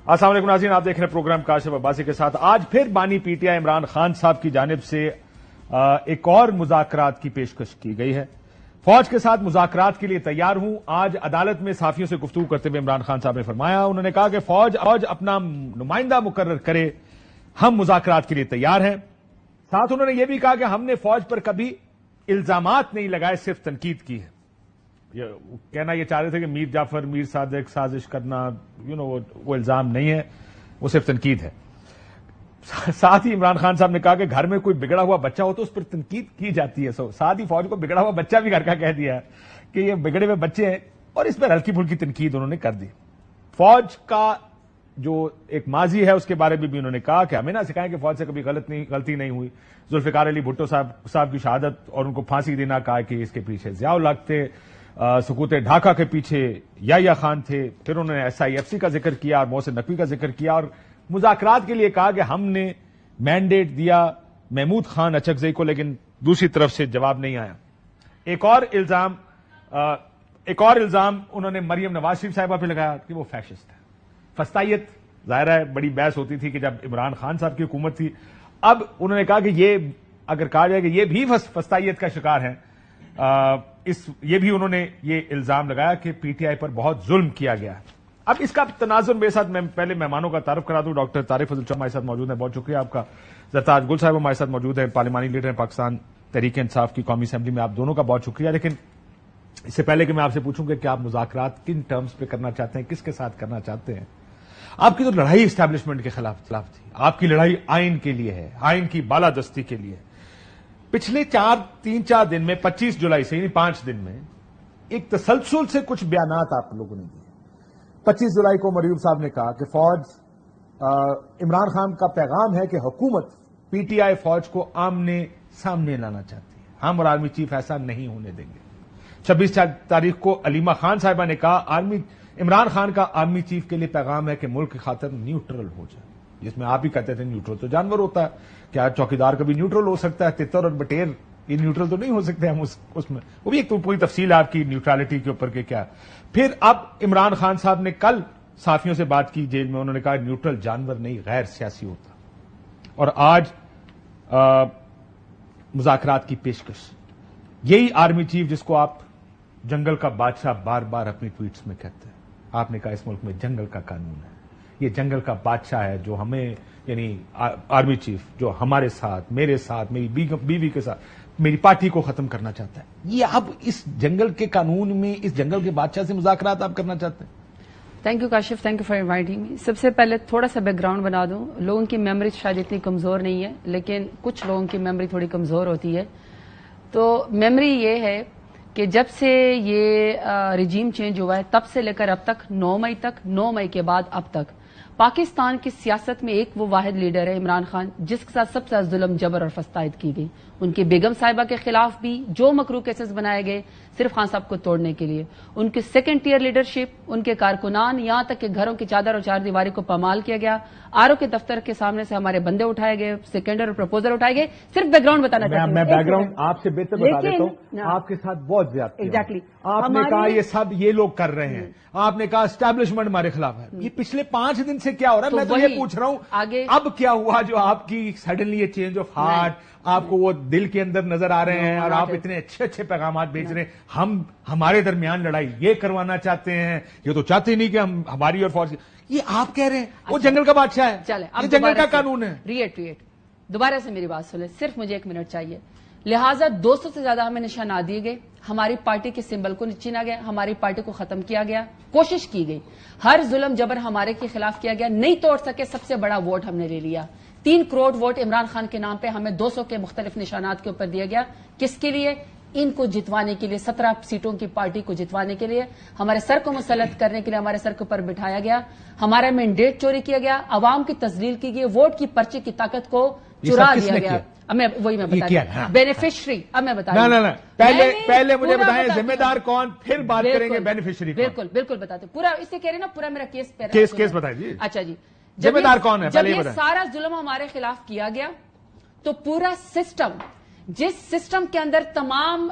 السلام علیکم ناظرین، آپ دیکھ رہے ہیں پروگرام کاشف عباسی کے ساتھ. آج پھر بانی P T I Imran Khan صاحب کی جانب سے ایک اور مذاکرات کی پیشکش کی گئی ہے. فوج کے ساتھ مذاکرات کے لیے تیار ہوں. آج عدالت میں صحافیوں سے گفتگو کرتے ہوئے عمران خان صاحب نے فرمایا، انہوں نے کہا کہ فوج اپنا نمائندہ مقرر کرے، ہم مذاکرات کے لیے تیار ہیں. ساتھ انہوں نے یہ بھی کہا کہ ہم نے فوج پر کبھی الزامات نہیں لگائے، صرف تنقید کی ہے. کہنا یہ چاہ رہے تھے کہ میر جعفر، میر صادق سازش کرنا وہ الزام نہیں ہے، وہ صرف تنقید ہے. ساتھ ہی عمران خان صاحب نے کہا کہ گھر میں کوئی بگڑا ہوا بچہ ہو تو اس پر تنقید کی جاتی ہے. ساتھ ہی فوج کو بگڑا ہوا بچہ بھی گھر کا کہہ دیا ہے کہ یہ بگڑے ہوئے بچے ہیں، اور اس پر ہلکی پھلکی تنقید انہوں نے کر دی. فوج کا جو ایک ماضی ہے اس کے بارے میں بھی انہوں نے کہا کہ ہمیں نہ سکھائیں کہ فوج سے کبھی غلطی نہیں ہوئی. ذوالفقار علی بھٹو صاحب کی شہادت اور ان کو پھانسی دینا، کہا کہ اس کے پیچھے ضیاء الحق تھے، سقوط ڈھاکہ کے پیچھے یحییٰ خان تھے. پھر انہوں نے SIFC کا ذکر کیا اور محسن نقوی کا ذکر کیا، اور مذاکرات کے لیے کہا کہ ہم نے مینڈیٹ دیا محمود خان اچکزئی کو، لیکن دوسری طرف سے جواب نہیں آیا. ایک اور الزام انہوں نے مریم نواز شریف صاحبہ پہ لگایا کہ وہ فیشسٹ ہے. فسطائیت ظاہر ہے بڑی بحث ہوتی تھی کہ جب عمران خان صاحب کی حکومت تھی. اب انہوں نے کہا کہ یہ اگر کہا جائے کہ یہ بھی فسطائیت کا شکار ہیں، یہ بھی انہوں نے یہ الزام لگایا کہ پی ٹی آئی پر بہت ظلم کیا گیا ہے. اب اس کا تناظر میرے ساتھ، میں پہلے مہمانوں کا تعارف کرا دوں. ڈاکٹر طارق فضل ہمارے ساتھ موجود ہیں، بہت شکریہ آپ کا. زرتاج گل صاحب ہمارے ساتھ موجود ہیں، پارلیمانی لیڈر ہیں پاکستان تحریک انصاف کی قومی اسمبلی میں. آپ دونوں کا بہت شکریہ. لیکن اس سے پہلے کہ میں آپ سے پوچھوں کہ آپ مذاکرات کن ٹرمز پہ کرنا چاہتے ہیں، کس کے ساتھ کرنا چاہتے ہیں؟ آپ کی تو لڑائی اسٹیبلشمنٹ کے خلاف تھی، آپ کی لڑائی آئین کے لیے ہے، آئین کی بالادستی کے لیے. پچھلے 3-4 دن میں 25 جولائی سے، یعنی 5 دن میں ایک تسلسل سے کچھ بیانات آپ لوگوں نے دیے. 25 جولائی کو مریوم صاحب نے کہا کہ فوج عمران خان کا پیغام ہے کہ حکومت پی ٹی آئی فوج کو آمنے سامنے لانا چاہتی ہے، ہم اور آرمی چیف ایسا نہیں ہونے دیں گے. 26 تاریخ کو علیمہ خان صاحبہ نے کہا عمران خان کا آرمی چیف کے لیے پیغام ہے کہ ملک کی خاطر نیوٹرل ہو جائے. جس میں آپ ہی کہتے تھے نیوٹرل تو جانور ہوتا ہے، کیا چوکیدار کبھی نیوٹرل ہو سکتا ہے؟ تتر اور بٹیر یہ نیوٹرل تو نہیں ہو سکتے ہم اس میں. وہ بھی ایک تو پوری تفصیل ہے آپ کی نیوٹرالٹی کے اوپر کہ کیا. پھر اب عمران خان صاحب نے کل صحافیوں سے بات کی جیل میں، انہوں نے کہا نیوٹرل جانور نہیں، غیر سیاسی ہوتا. اور آج مذاکرات کی پیشکش، یہی آرمی چیف جس کو آپ جنگل کا بادشاہ بار بار اپنی ٹویٹس میں کہتے ہیں. آپ نے کہا اس ملک میں جنگل کا قانون ہے، یہ جنگل کا بادشاہ ہے جو ہمیں، یعنی آرمی چیف جو ہمارے ساتھ، میرے ساتھ، میری بیوی کے ساتھ، میری پارٹی کو ختم کرنا چاہتا ہے. یہ اب اس جنگل کے قانون میں، اس جنگل کے بادشاہ سے مذاکرات آپ کرنا چاہتے ہیں؟ Thank you Kashif, thank you for inviting me. سب سے پہلے تھوڑا سا بیک گراؤنڈ بنا دوں. لوگوں کی میموری شاید اتنی کمزور نہیں ہے، لیکن کچھ لوگوں کی میموری تھوڑی کمزور ہوتی ہے. تو میموری یہ ہے کہ جب سے یہ رجیم چینج ہوا ہے تب سے لے کر اب تک 9 مئی تک، 9 مئی کے بعد اب تک پاکستان کی سیاست میں ایک وہ واحد لیڈر ہے عمران خان جس کے ساتھ سب سے زیادہ ظلم، جبر اور فسطائیت کی گئی. ان کی بیگم صاحبہ کے خلاف بھی جو مکروہ کیسز بنائے گئے صرف خان صاحب کو توڑنے کے لیے. ان کی سیکنڈ ٹیئر لیڈرشپ، ان کے کارکنان، یہاں تک کہ گھروں کی چادر اور چار دیواری کو پامال کیا گیا. آر او کے دفتر کے سامنے سے ہمارے بندے اٹھائے گئے، سیکنڈر اور پرپوزر اٹھائے گئے. صرف بیک گراؤنڈ بتانا چاہتا ہوں. میں بیک گراؤنڈ آپ سے بہتر بتا دیتا ہوں. آپ کے ساتھ بہت زیادہ ایگزیکٹلی آپ نے کہا یہ سب یہ لوگ کر رہے ہیں، آپ نے کہا اسٹیبلشمنٹ ہمارے خلاف ہے. یہ پچھلے 5 دن سے کیا ہو رہا ہے؟ میں تو یہ پوچھ رہا ہوں آگے اب کیا ہوا جو آپ کی سڈنلی یہ چینج آف ہارٹ، آپ کو وہ دل کے اندر نظر آ رہے ہیں اور آپ اتنے اچھے پیغامات بھیج رہے ہیں. ہمارے درمیان لڑائی یہ کروانا چاہتے ہیں، یہ تو چاہتے نہیں کہ ہماری اور فوج. یہ آپ کہہ رہے ہیں وہ جنگل کا بادشاہ ہے، چلے یہ جنگل کا قانون ہے. ریٹ دوبارہ سے میری بات سنیں، صرف مجھے 1 منٹ چاہیے. لہٰذا 200 سے زیادہ ہمیں نشانات دیے گئے، ہماری پارٹی کے سمبل کو چھینا گیا، ہماری پارٹی کو ختم کیا گیا، کوشش کی گئی، ہر ظلم جبر ہمارے کے خلاف کیا گیا. نہیں توڑ سکے، سب سے بڑا ووٹ ہم نے لے لیا. 3 کروڑ ووٹ عمران خان کے نام پہ ہمیں 200 کے مختلف نشانات کے اوپر دیا گیا. کس کے لیے؟ ان کو جتوانے کے لیے، 17 سیٹوں کی پارٹی کو جتوانے کے لیے، ہمارے سر کو مسلط کرنے کے لیے ہمارے سر کے اوپر بٹھایا گیا، ہمارا مینڈیٹ چوری کیا گیا، عوام کی تذلیل کی گئی، ووٹ کی پرچی کی طاقت کو چرا دیا گیا. اب میں بتا بینیفیشری، اب میں بتا پہلے مجھے بتائیں ذمہ دار کون، پھر بات کریں گے بینیفیشری. بالکل بتاتے پورا، اس سے کہہ رہے نا پورا میرا کیس بتائیں جی. اچھا جی، ذمہ دار کون ہے؟ جب یہ سارا ظلم ہمارے خلاف کیا گیا تو پورا سسٹم، جس سسٹم کے اندر تمام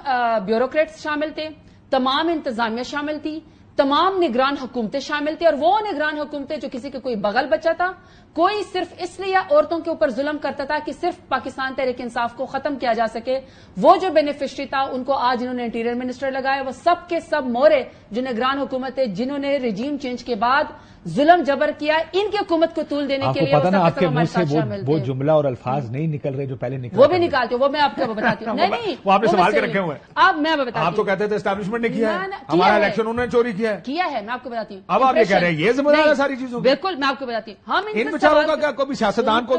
بیوروکریٹس شامل تھے، تمام انتظامیہ شامل تھی، تمام نگران حکومتیں شامل تھے، اور وہ نگران حکومتیں جو کسی کے کوئی بغل بچہ تھا، کوئی صرف اس لیے عورتوں کے اوپر ظلم کرتا تھا کہ صرف پاکستان تحریک انصاف کو ختم کیا جا سکے، وہ جو بینیفیشری تھا ان کو آج انہوں نے انٹیریئر منسٹر لگایا، وہ سب کے سب مورے جو نگران حکومت ہے جنہوں نے رجیم چینج کے بعد ظلم جبر کیا، ان کی حکومت کو طول دینے کے لیے پتہ نا آپ کے منہ سے شامل وہ تھے۔ جملہ اور الفاظ نہیں نکل رہے جو پہلے نکل وہ بھی نکالتے ہو، وہ میں آپ کو بتاتی ہوں۔ نہیں وہ آپ نے سوال کے رکھے ہوئے ہیں۔ اب میں بتاتی ہوں، آپ تو کہتے تھے اسٹیبلشمنٹ نے کیا ہے، کیا ہمارا ہے؟ الیکشن انہوں نے چوری کیا ہے، کیا ہے، میں آپ کو بتاتی ہوں۔ اب آپ یہ کہہ رہے ہیں یہ ذمہ دار ہے ساری چیزوں کی؟ بالکل، میں آپ کو بتاتی ہوں۔ ہم ان بیچاروں کا کیا کوئی سیاستدان کو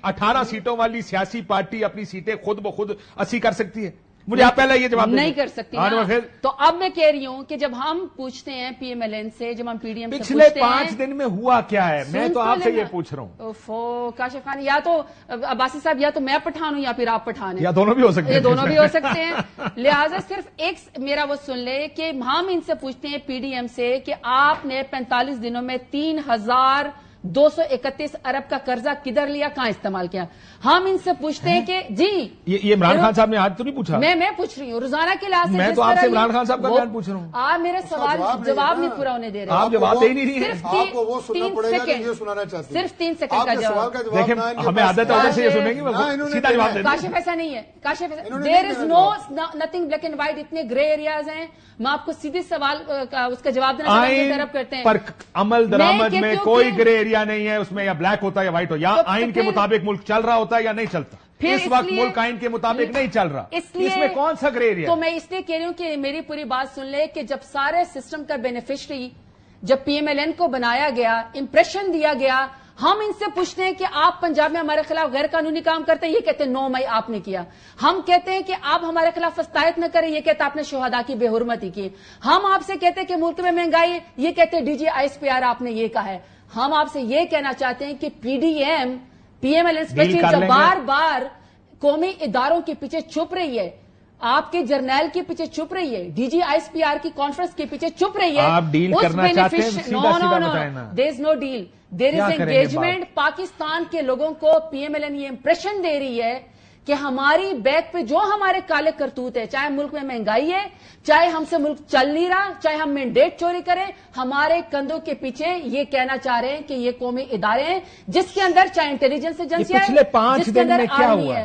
18 سیٹوں والی سیاسی پارٹی اپنی سیٹیں خود بخود 80 کر سکتی ہے؟ مجھے آپ پہلے یہ جواب نہیں کر سکتی نا۔ تو اب میں کہہ رہی ہوں کہ جب ہم پوچھتے ہیں پی ایم ایل این سے، جب ہم پی ڈی ایم سے پچھلے پوچھتے ہیں 5 دن میں ہوا کیا ہے، میں تو آپ سے یہ پوچھ رہا ہوں۔ کاشف خان، یا تو عباسی صاحب یا تو میں پٹھان ہوں یا پھر آپ پٹھان ہیں، یا دونوں بھی ہو سکتے ہیں، یہ دونوں بھی ہو سکتے ہیں۔ لہٰذا صرف ایک میرا وہ سن لے کہ ہم ان سے پوچھتے ہیں پی ڈی ایم سے کہ آپ نے 45 دنوں میں 3,231 ارب کا قرضہ کدھر لیا، کہاں استعمال کیا؟ ہم ان سے پوچھتے ہیں کہ جی یہ عمران خان صاحب نے آج تو نہیں پوچھا، میں پوچھ رہی ہوں روزانہ کے لحاظ سے، میں تو آپ سے عمران خان صاحب کا بیان پوچھ رہا ہوں۔ آپ میرے سوال جواب نہیں پورا ہونے دے رہے، آپ جواب دے ہی نہیں رہی ہیں۔ آپ کو وہ سننا پڑے گا جو یہ سنانا چاہتے ہیں، صرف 3 سیکنڈ کا جواب۔ دیکھیں ہمیں عادت ہے ادھر سے یہ سنیں گے، سیدھا جواب دیں۔ کاشف ایسا نہیں ہے، کاشف دیر از نو نتھنگ بلیک اینڈ وائٹ، اتنے گرے ایریاز ہیں۔ میں آپ کو سیدھی سوال اس کا جواب دینا چاہتا ہوں، طرف کرتے ہیں پر عمل درآمد میں کوئی گرے ایریا نہیں ہے، اس میں یا بلیک ہوتا ہے یا وائٹ ہو، یا آئین کے مطابق ملک چل رہا ہوتا ہے یا نہیں چلتا۔ اس وقت ملک آئین کے مطابق نہیں چل رہا، اس میں کون سا گرے ایریا؟ تو میں اس لیے کہہ رہی ہوں کہ میری پوری بات سن لے کہ جب سارے سسٹم کا بینیفیشری جب پی ایم ایل این کو بنایا گیا، امپریشن دیا گیا، ہم ان سے پوچھتے ہیں کہ آپ پنجاب میں ہمارے خلاف غیر قانونی کام کرتے ہیں، یہ کہتے ہیں 9 مئی آپ نے کیا۔ ہم کہتے ہیں کہ آپ ہمارے خلاف فستائیت نہ کریں، یہ کہتے ہیں آپ نے شہداء کی بے حرمتی کی۔ ہم آپ سے کہتے ہیں کہ ملک میں مہنگائی ہے، یہ کہتے ہیں D G I S P R آپ نے یہ کہا ہے۔ ہم آپ سے یہ کہنا چاہتے ہیں کہ P M L N specially جو بار بار قومی اداروں کے پیچھے چھپ رہی ہے، آپ کے جرنیل کے پیچھے چھپ رہی ہے، D G I S P R کی کانفرنس کے پیچھے چھپ رہی ہے، آپ ڈیل کرنا چاہتے ہیں، سیدھا بتائیں نا۔ دیر از نو ڈیل، دیر از انگیجمنٹ۔ پاکستان کے لوگوں کو پی ایم ایل این یہ امپریشن دے رہی ہے کہ ہماری بیک پہ جو ہمارے کالے کرتوت ہے، چاہے ملک میں مہنگائی ہے، چاہے ہم سے ملک چل نہیں رہا، چاہے ہم مینڈیٹ چوری کریں، ہمارے کندھوں کے پیچھے یہ کہنا چاہ رہے ہیں کہ یہ قومی ادارے ہیں جس کے اندر چاہے انٹیلیجنس ایجنسی ہے، پچھلے 5 دن میں کیا ہوا؟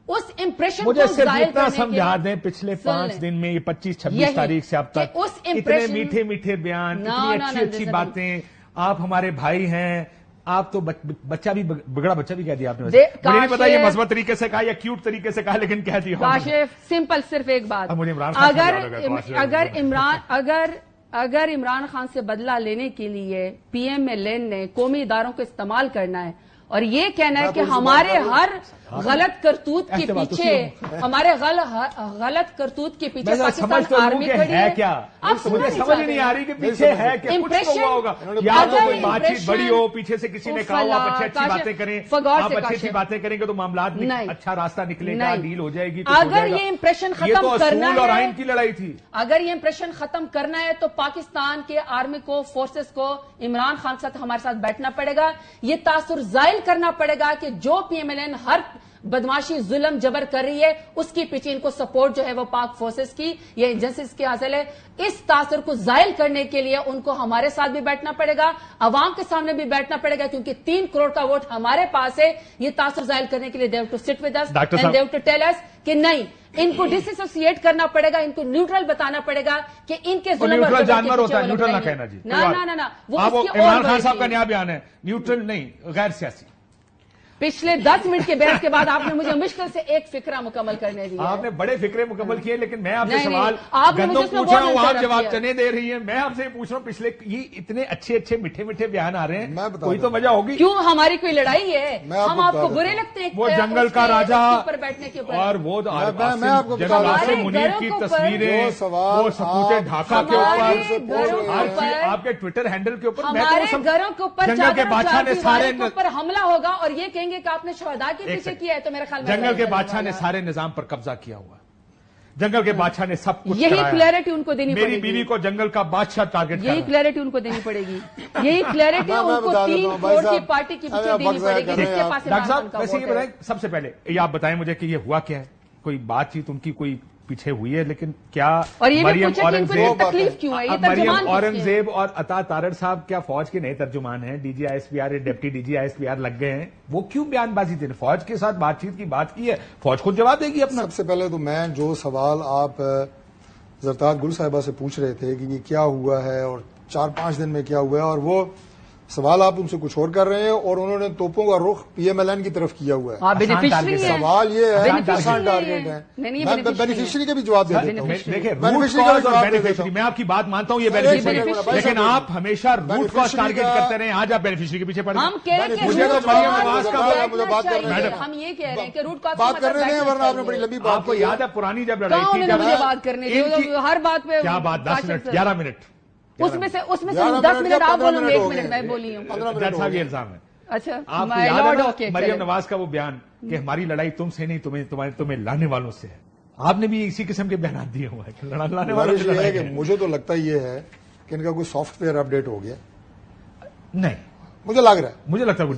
اس امپریشن مجھے کو صرف ظاہر اتنا کرنے سمجھا کے دیں، پچھلے 5 دن میں یہ 25-26 تاریخ سے اب تک اتنے میٹھے میٹھے بیان، اتنی اچھی اچھی باتیں، آپ ہمارے بھائی ہیں، آپ تو بچہ بھی بگڑا بچہ بھی کہہ دیا آپ نے، مجھے نہیں پتا یہ مثبت طریقے سے کہا یا کیوٹ طریقے سے کہا، لیکن کہہ دیا۔ کاشف سمپل صرف ایک بات، اگر عمران خان سے بدلہ لینے کے لیے پی ایم ایل این نے قومی اداروں کو استعمال کرنا ہے اور یہ کہنا ہے کہ ہمارے ہر غلط کرتوت کے پیچھے، ہمارے غلط کرتوت کے پیچھے پاکستان آرمی کھڑی ہے، کیا مجھے سمجھ نہیں آ رہی کہ پیچھے ہے کہ کچھ تو ہوا ہوگا، یا تو کوئی بات چیت بڑی ہو، پیچھے سے کسی نے کہا ہو آپ اچھی اچھی باتیں کریں، آپ اچھی اچھی باتیں کریں گے تو معاملات اچھا راستہ نکلے گا، ڈیل ہو جائے گی۔ اگر یہ امپریشن ختم کرنا ہے، اور آئین کی لڑائی تھی، اگر یہ امپریشن ختم کرنا ہے تو پاکستان کے آرمی کو، فورسز کو عمران خان کے ساتھ ہمارے ساتھ بیٹھنا پڑے گا، یہ تاثر زائل کرنا پڑے گا کہ جو پی ایم ایل این ہر بدماشی ظلم جبر کر رہی ہے اس کے پیچھے ان کو سپورٹ جو ہے وہ پاک فورسز کی یا ایجنسیز کی حاصل ہے۔ اس تاثر کو زائل کرنے کے لیے ان کو ہمارے ساتھ بھی بیٹھنا پڑے گا، عوام کے سامنے بھی بیٹھنا پڑے گا، کیونکہ 3 کروڑ کا ووٹ ہمارے پاس ہے۔ یہ تاثر زائل کرنے کے لیے they have to sit with us and they have to tell us کہ نہیں، ان کو ڈس ایسوسیٹ کرنا پڑے گا، ان کو نیوٹرل بتانا پڑے گا کہ ان کے نیوٹرل جانور ہوتا ہے، نیوٹرل نہ کہنا جی، نہ وہ عمران خان صاحب کا نیا بیان ہے، نیوٹرل نہیں غیر سیاسی۔ پچھلے 10 منٹ کے بحث کے بعد آپ نے مجھے مشکل سے ایک فکرہ مکمل کرنے دیا۔ آپ نے بڑے فکرے مکمل کیے، لیکن میں آپ سے نہیں، سوال آپ نے گندم مجھے اس میں پوچھ رہا ہوں، بہت آپ جواب انتظار چنے دے رہی ہیں، میں آپ سے پوچھ رہا ہوں پچھلے یہ اتنے اچھے اچھے میٹھے میٹھے بیان آ رہے ہیں، کوئی تو وجہ ہوگی۔ کیوں ہماری کوئی لڑائی ہے؟ ہم آپ کو برے لگتے ہیں وہ جنگل کا راجا بیٹھنے کے اوپر، اور وہ جنرل عاصم منیر کی تصویریں، وہ سکوتے ڈھاکہ کے اوپر، آپ کے ٹویٹر ہینڈل کے اوپر، ہمارے گھروں کے اوپر جنگل کے بادشاہ نے سارے اوپر حملہ ہوگا اور یہ کہیں گے کہ آپ نے شہداء کے پیچھے کیا ہے، تو میرا خیال جنگل کے بادشاہ نے سارے نظام پر قبضہ کیا ہوا، جنگل کے بادشاہ نے سب کچھ یہی کلیئرٹی ان کو دینی پڑے میری گی، بیوی کو جنگل کا بادشاہ ٹارگٹ یہی کلیئرٹی ان کو دینی پڑے گی، یہی کلیئرٹی ان کو 3 کروڑ کی پارٹی کے پیچھے دینی پڑے گی، جس کے پاس ڈاکٹر صاحب ویسے یہ بتائیں، سب سے پہلے یہ آپ بتائیں مجھے کہ یہ ہوا کیا ہے، کوئی بات چیت ان کی کوئی پیچھے ہوئی ہے، لیکن کیا اور یہ بھی مریم پوچھا کہ ان کو یہ تکلیف کیوں ہے، یہ مریم ترجمان اورنگزیب اور عطا تارڑ صاحب کیا فوج کے نئے ترجمان ہیں؟ D G I S P R deputy D G I S P R لگ گئے ہیں، وہ کیوں بیان بازی دے رہے؟ فوج کے ساتھ بات چیت کی بات کی ہے، فوج خود جواب دے گی اپنا. سب سے پہلے تو میں جو سوال آپ زرتاج گل صاحبہ سے پوچھ رہے تھے کہ یہ کیا ہوا ہے اور 4-5 دن میں کیا ہوا ہے، اور وہ سوال آپ ان سے کچھ اور کر رہے ہیں، اور انہوں نے توپوں کا رخ پی ایم ایل این کی طرف کیا ہوا ہے. سوال یہ ہے آسان ٹارگیٹ ہے. میں بینیفیشری کا بھی جواب دے دیتا ہوں. دیکھیں روٹ کاز اور بینیفیشری، میں آپ کی بات مانتا ہوں یہ بینیفیشری، لیکن آپ ہمیشہ روٹ کاز ٹارگیٹ کرتے رہے، آج آپ بینیفیشری کے پیچھے پڑ گئے. ہم کہہ رہے ہیں مجھے تو مریم نواز کا مجھے بات کرنے دیں. ہم یہ کہہ رہے ہیں کہ روٹ کاز بات کرنے دیں، ورنہ آپ نے بڑی لمبی بات آپ کو یاد ہے پرانی جب لڑائی تھی، مجھے بات کرنے دیں، ہر بات پہ کیا بات 10 منٹ 11 منٹ، اس میں سے 10 منٹ آپ بولو، 1 منٹ میں بولی ہوں. جج صاحب یہ الزام ہے. اچھا آپ کو یاد ہے مریم نواز کا وہ بیان کہ ہماری لڑائی تم سے نہیں تمہیں لانے والوں سے ہے، آپ نے بھی اسی قسم کے بیانات دیے ہوئے ہیں. لانے والوں سے ہے کہ مجھے تو لگتا یہ ہے کہ ان کا کوئی سافٹ ویئر اپڈیٹ ہو گیا. نہیں مجھے لگ رہا ہے، مجھے لگتا ہے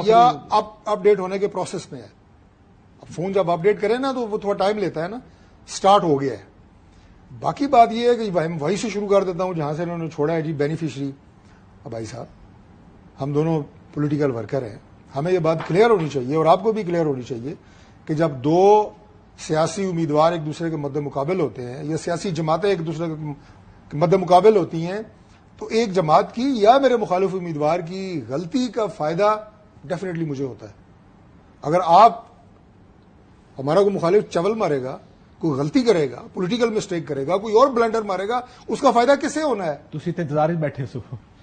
یا اب اپڈیٹ ہونے کے پروسیس میں ہے. اب فون جب اپڈیٹ کرے نا تو وہ تھوڑا ٹائم لیتا ہے نا، سٹارٹ ہو گیا ہے. باقی بات یہ ہے کہ وہیں سے شروع کر دیتا ہوں جہاں سے انہوں نے چھوڑا ہے. جی بینیفیشری، اب بھائی صاحب ہم دونوں پولیٹیکل ورکر ہیں، ہمیں یہ بات کلیئر ہونی چاہیے اور آپ کو بھی کلیئر ہونی چاہیے کہ جب دو سیاسی امیدوار ایک دوسرے کے مد مقابل ہوتے ہیں یا سیاسی جماعتیں ایک دوسرے کے مد مقابل ہوتی ہیں، تو ایک جماعت کی یا میرے مخالف امیدوار کی غلطی کا فائدہ ڈیفینیٹلی مجھے ہوتا ہے. اگر آپ ہمارا کوئی مخالف چول مارے گا، کوئی غلطی کرے گا، پولیٹیکل مسٹیک کرے گا، کوئی اور بلنڈر مارے گا، اس کا فائدہ کسے ہونا ہے؟ تو اسی انتظار میں بیٹھے سو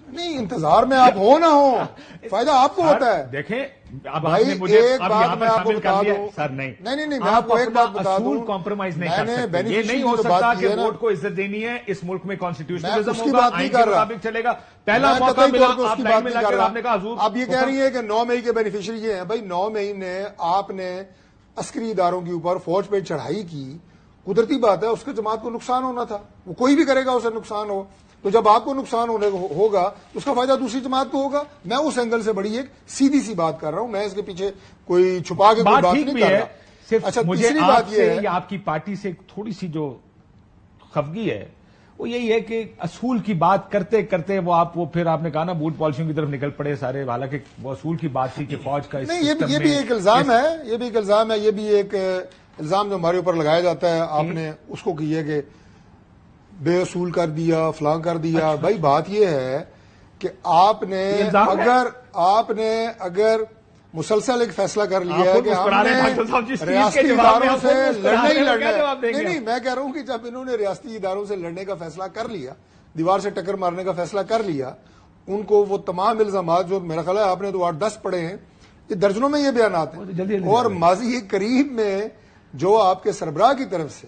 نہیں، انتظار میں آپ ہو نہ ہو، فائدہ آپ کو ہوتا ہے. دیکھیں اب بھائی ایک بات میں آپ کو بتا دوں، سر نہیں میں آپ کو ایک بات بتا دوں، کمپرومائز نہیں کر سکتے. یہ نہیں ہو سکتا کہ ووٹ کو عزت دینی ہے، اس ملک میں کانسٹیٹیوشنلزم ہوگا، آئین کے مطابق چلے گا. پہلا موقع ملا آپ لائن میں لگ کر آپ نے کہا حضور، آپ یہ کہہ رہی ہیں کہ 9 مئی کے بینیفیشری یہ ہیں. بھائی 9 مئی نے آپ نے عسکری اداروں کے اوپر فوج پہ چڑھائی کی، قدرتی بات ہے اس کے جماعت کو نقصان ہونا تھا، وہ کوئی بھی کرے گا اسے نقصان ہو. تو جب آپ کو نقصان ہوگا تو اس کا فائدہ دوسری جماعت کو ہوگا. میں اس اینگل سے بڑی ایک سیدھی سی بات کر رہا ہوں، میں اس کے پیچھے کوئی چھپا کے کوئی بات نہیں کر رہا. اچھا تیسری بات یہ ہے، آپ کی پارٹی سے تھوڑی سی جو خفگی ہے وہ یہی ہے کہ اصول کی بات کرتے کرتے وہ پھر آپ نے کہا نا بوٹ پالیشنگ کی طرف نکل پڑے سارے، حالانکہ وہ اصول کی بات تھی کہ فوج کا نہیں. یہ بھی ایک الزام ہے، یہ بھی ایک الزام جو ہمارے اوپر لگایا جاتا ہے. آپ نے اس کو کہیے کہ بے اصول کر دیا، فلاں کر دیا. بھائی بات یہ ہے کہ آپ نے اگر مسلسل ایک فیصلہ کر لیا ہے کہ ہم نے ریاستی اداروں سے لڑنا ہی لڑنا ہے. نہیں میں کہہ رہا ہوں کہ جب انہوں نے ریاستی اداروں سے لڑنے کا فیصلہ کر لیا، دیوار سے ٹکر مارنے کا فیصلہ کر لیا، ان کو وہ تمام الزامات جو میرا خیال ہے آپ نے تو 8-10 پڑھے ہیں، یہ درجنوں میں یہ بیانات ہیں. اور ماضی قریب میں جو آپ کے سربراہ کی طرف سے،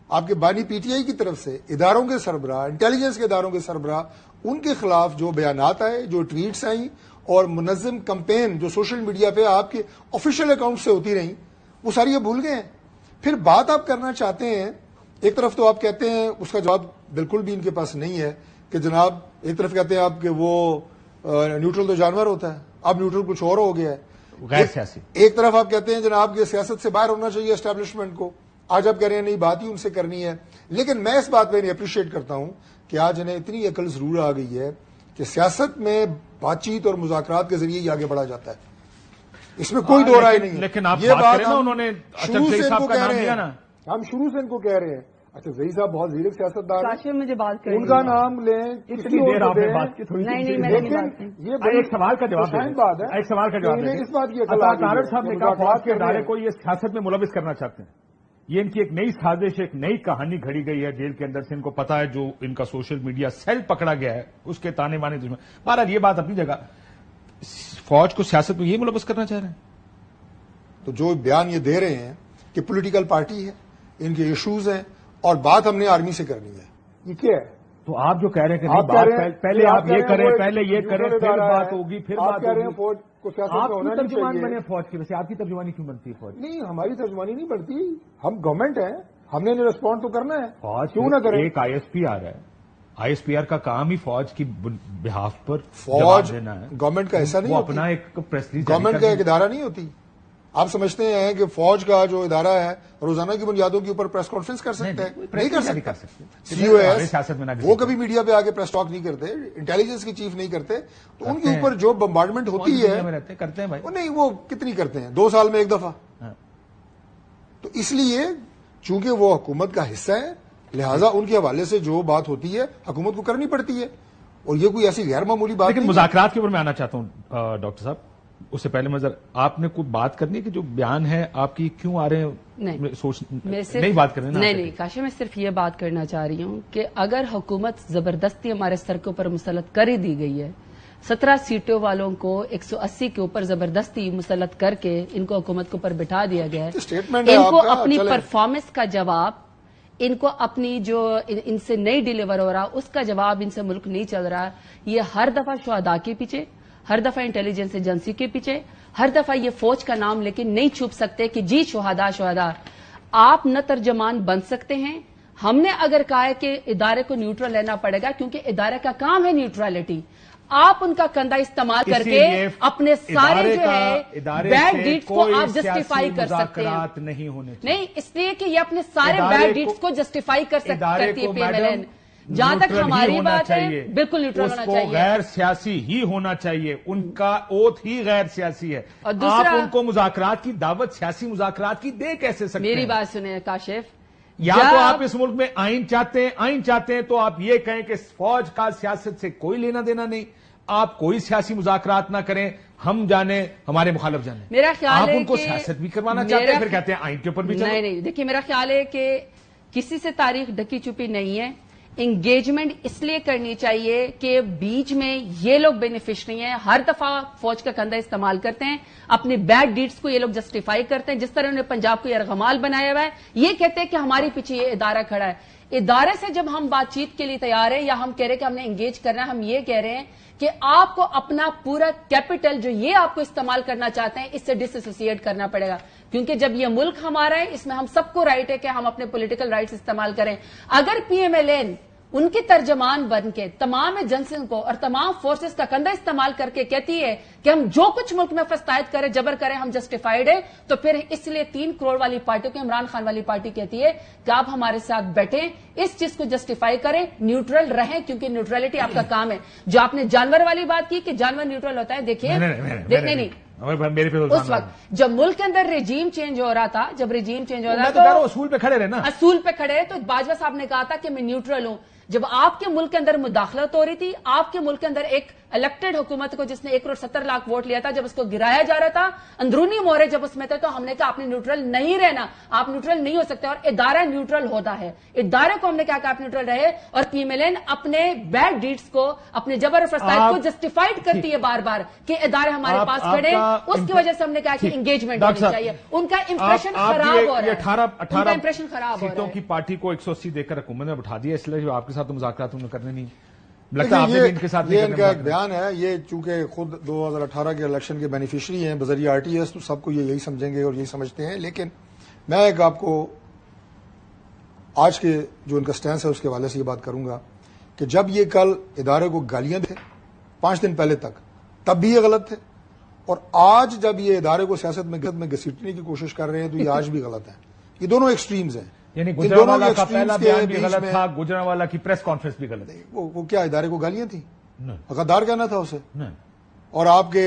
آپ کے بانی پی ٹی آئی کی طرف سے، اداروں کے سربراہ، انٹیلیجنس کے اداروں کے سربراہ، ان کے خلاف جو بیانات آئے، جو ٹویٹس آئیں اور منظم کمپین جو سوشل میڈیا پہ آپ کے آفیشیل اکاؤنٹ سے ہوتی رہیں، وہ ساری یہ بھول گئے ہیں. پھر بات آپ کرنا چاہتے ہیں، ایک طرف تو آپ کہتے ہیں اس کا جواب بالکل بھی ان کے پاس نہیں ہے کہ جناب، ایک طرف کہتے ہیں آپ کہ وہ نیوٹرل تو جانور ہوتا ہے، اب نیوٹرل کچھ اور ہو گیا ہے. غیر سیاسی. ایک طرف آپ کہتے ہیں جناب کہ سیاست سے باہر ہونا چاہیے اسٹیبلشمنٹ کو. آج آپ کہہ رہے ہیں نہیں، بات ہی ان سے کرنی ہے. لیکن میں اس بات پہ نہیں اپریشیٹ کرتا ہوں کہ آج انہیں اتنی عقل ضرور آ گئی ہے کہ سیاست میں بات چیت اور مذاکرات کے ذریعے ہی آگے بڑھا جاتا ہے. اس میں کوئی دو رائے نہیں ہے. لیکن آپ یہ بات کریں نا، انہوں نے شروع سے ان کو کہہ رہے ہیں، ہم شروع سے ان کو کہہ رہے ہیں. اچھا زئی صاحب بہت زیرک سیاستدار ہیں، مجھے بات کریں، ان کا نام لیں. اتنی دیر آپ نے بات کی، تھوڑی سی. یہ ایک سوال کا جواب بات ہے. ایک سوال کا جواب اس بات کی عطا تارڑ صاحب نے کہا فوج کے ادارے کو یہ سیاست میں ملوث کرنا چاہتے ہیں. یہ ان کی ایک نئی سازش، ایک نئی کہانی گھڑی گئی ہے جیل کے اندر سے. ان کو پتا ہے جو ان کا سوشل میڈیا سیل پکڑا گیا ہے اس کے تانے بانے دشمن. بہرحال یہ بات اپنی جگہ، فوج کو سیاست میں یہ ملوث کرنا چاہ رہے ہیں. تو جو بیان یہ دے رہے ہیں کہ پولیٹیکل پارٹی ہے، ان کے ایشوز ہیں اور بات ہم نے آرمی سے کرنی ہے، یہ کیا ہے؟ تو آپ جو کہہ رہے ہیں کہ پہلے آپ یہ کریں، پہلے یہ کریں، پھر بات ہوگی، پھر بات ہوگی. فوج کو سیاست آپ میں کی ہونا نہیں ترجمان چاہیے. بنے فوج کی، ویسے آپ کی ترجمانی کیوں بنتی ہے فوج؟ نہیں، ہماری ترجمانی نہیں بڑھتی، ہم گورنمنٹ ہیں، ہم نے ریسپونڈ تو کرنا ہے. فوج کیوں نہ کریں؟ ایک آئی ایس پی آر ہے، آئی ایس پی آر کا کام ہی فوج کی بہاف پر فوج جواب دینا ہے. گورنمنٹ کا ایسا نہیں وہ ہوتی، اپنا ایک پریس ریلیز گورنمنٹ کا ایک ادارہ نہیں ہوتی. آپ سمجھتے ہیں کہ فوج کا جو ادارہ ہے روزانہ کی بنیادوں کے اوپر پریس کانفرنس کر سکتا ہے؟ نہیں کر سکتا. سی او ایس وہ کبھی میڈیا پہ آگے پریس ٹاک نہیں کرتے, انٹیلیجنس کی چیف نہیں کرتے, تو ان کے اوپر جو بمبارڈمنٹ ہوتی ہے کرتے ہیں بھائی, نہیں وہ کتنی کرتے ہیں 2 سال میں 1 دفعہ. تو اس لیے چونکہ وہ حکومت کا حصہ ہے لہٰذا ان کے حوالے سے جو بات ہوتی ہے حکومت کو کرنی پڑتی ہے, اور یہ کوئی ایسی غیر معمولی بات لیکن مذاکرات کے اوپر میں آنا چاہتا ہوں ڈاکٹر صاحب. اس سے پہلے آپ نے کوئی بات کرنی ہے کہ جو بیان ہے آپ کی کیوں آ رہے ہیں, نہیں بات کریں. نہیں کاشف, میں صرف یہ بات کرنا چاہ رہی ہوں کہ اگر حکومت زبردستی ہمارے سر کے اوپر مسلط کر ہی دی گئی ہے, 17 سیٹوں والوں کو 180 کے اوپر زبردستی مسلط کر کے ان کو حکومت کے اوپر بٹھا دیا گیا ہے, ان کو اپنی پرفارمنس کا جواب, ان کو اپنی جو ان سے نہیں ڈیلیور ہو رہا اس کا جواب ان سے ملک نہیں چل رہا. یہ ہر دفعہ شہداء کے پیچھے, ہر دفعہ انٹیلیجنس ایجنسی کے پیچھے, ہر دفعہ یہ فوج کا نام لیکن نہیں چھپ سکتے کہ جی شہداء. آپ نہ ترجمان بن سکتے ہیں. ہم نے اگر کہا ہے کہ ادارے کو نیوٹرل لینا پڑے گا کیونکہ ادارے کا کام ہے نیوٹرلٹی, آپ ان کا کندھا استعمال کر کے اپنے سارے جو ہے بیڈ ڈیڈز کو آپ جسٹیفائی کر سکتے ہیں. نہیں اس لیے کہ یہ اپنے سارے بیڈ ڈیڈز کو جسٹیفائی کرتی ہے پی ایم ایل این. جہاں تک ہماری بات ہے بالکل نیوٹرل ہونا چاہیے, غیر سیاسی ہی ہونا چاہیے, ان کا اوتھ ہی غیر سیاسی ہے. آپ ان کو مذاکرات کی دعوت سیاسی مذاکرات کی دے کیسے سکتے ہیں؟ میری بات سنیں کاشف, یا تو آپ اس ملک میں آئین چاہتے ہیں تو آپ یہ کہیں کہ فوج کا سیاست سے کوئی لینا دینا نہیں, آپ کوئی سیاسی مذاکرات نہ کریں, ہم جانے ہمارے مخالف جانے. میرا خیال ہے آپ ان کو سیاست بھی کروانا چاہتے ہیں پھر کہتے ہیں آئین کے اوپر بھی چلو. نہیں دیکھیے میرا خیال ہے کہ کسی سے تاریخ ڈھکی چھپی نہیں ہے. انگیجمنٹ اس لیے کرنی چاہیے کہ بیچ میں یہ لوگ بینیفیشری ہیں, ہر دفعہ فوج کا کندھا استعمال کرتے ہیں, اپنے بیڈ ڈیڈز کو یہ لوگ جسٹیفائی کرتے ہیں. جس طرح انہوں نے پنجاب کو یرغمال بنایا ہوا ہے, یہ کہتے ہیں کہ ہمارے پیچھے یہ ادارہ کھڑا ہے. ادارے سے جب ہم بات چیت کے لیے تیار ہیں یا ہم کہہ رہے ہیں کہ ہم نے انگیج کرنا ہے, ہم یہ کہہ رہے ہیں کہ آپ کو اپنا پورا کیپٹل جو یہ آپ کو استعمال کرنا چاہتے ہیں اس سے ڈس ایسوسیٹ کرنا پڑے گا, کیونکہ جب یہ ملک ہمارا ہے اس میں ہم سب کو رائٹ ہے کہ ہم اپنے پولیٹیکل رائٹس استعمال کریں. اگر پی ایم ایل این ان کے ترجمان بن کے تمام ایجنسیوں کو اور تمام فورسز کا کندھا استعمال کر کے کہتی ہے کہ ہم جو کچھ ملک میں فساد کریں جبر کریں ہم جسٹیفائیڈ ہے, تو پھر اس لیے 3 کروڑ والی پارٹی کو عمران خان والی پارٹی کہتی ہے کہ آپ ہمارے ساتھ بیٹھیں, اس چیز کو جسٹیفائی کریں, نیوٹرل رہیں, کیونکہ نیوٹرلٹی آپ کا کام ہے. جو آپ نے جانور والی بات کی کہ جانور نیوٹرل ہوتا ہے, دیکھیے نہیں اس وقت جب ملک کے اندر رجیم چینج ہو رہا تھا, جب رجیم چینج ہو رہا تھا تو اصول پہ کھڑے رہے نا, اصول پہ کھڑے. تو باجوہ صاحب نے کہا تھا کہ میں نیوٹرل ہوں. جب آپ کے ملک کے اندر مداخلت ہو رہی تھی, آپ کے ملک کے اندر ایک الیکٹڈ حکومت کو جس نے 1,70,00,000 ووٹ لیا تھا, جب اس کو گرایا جا رہا تھا, اندرونی مورے جب اس میں تھے, تو ہم نے کہا آپ نے نیوٹرل نہیں رہنا, آپ نیوٹرل نہیں ہو سکتے, اور ادارہ نیوٹرل ہوتا ہے. ادارے کو ہم نے کہا کہ آپ نیوٹرل رہے, اور پی ایم ایل این اپنے بیڈ ڈیڈز کو, اپنے جبر و فساد کو جسٹیفائڈ کرتی ہے بار بار کہ ادارے ہمارے پاس کھڑے. اس کی وجہ سے ہم نے کہا کہ انگیجمنٹ ہونی چاہیے. ان کا امپریشن خراب ہو رہا ہے, 18 امپریشن خراب ہو رہا سیٹوں ہے. کی پارٹی کو 180 دے کر حکومت نے بٹھا دیا, اس لیے آپ کے ساتھ مذاکرات کرنے نہیں لگتا. آپ نے ان کے ساتھ یہ ان کا ایک بیان ہے, یہ چونکہ خود 2018 کے الیکشن کے بینیفیشری ہیں بذریعہ RTS, تو سب کو یہ یہی سمجھیں گے اور یہی سمجھتے ہیں. لیکن میں ایک آپ کو آج کے جو ان کا سٹینس ہے اس کے حوالے سے یہ بات کروں گا کہ جب یہ کل ادارے کو گالیاں تھے 5 دن پہلے تک, تب بھی یہ غلط تھے, اور آج جب یہ ادارے کو سیاست میں گھسیٹنے کی کوشش کر رہے ہیں تو یہ آج بھی غلط ہے. یہ دونوں ایکسٹریمز ہیں. یعنی گجرانوالہ کا پہلا بیان بھی غلط تھا, گجرانوالہ کی پریس کانفرنس بھی غلط تھی. وہ کیا ادارے کو گالیاں تھیں؟ غدار کہنا تھا اسے, اور آپ کے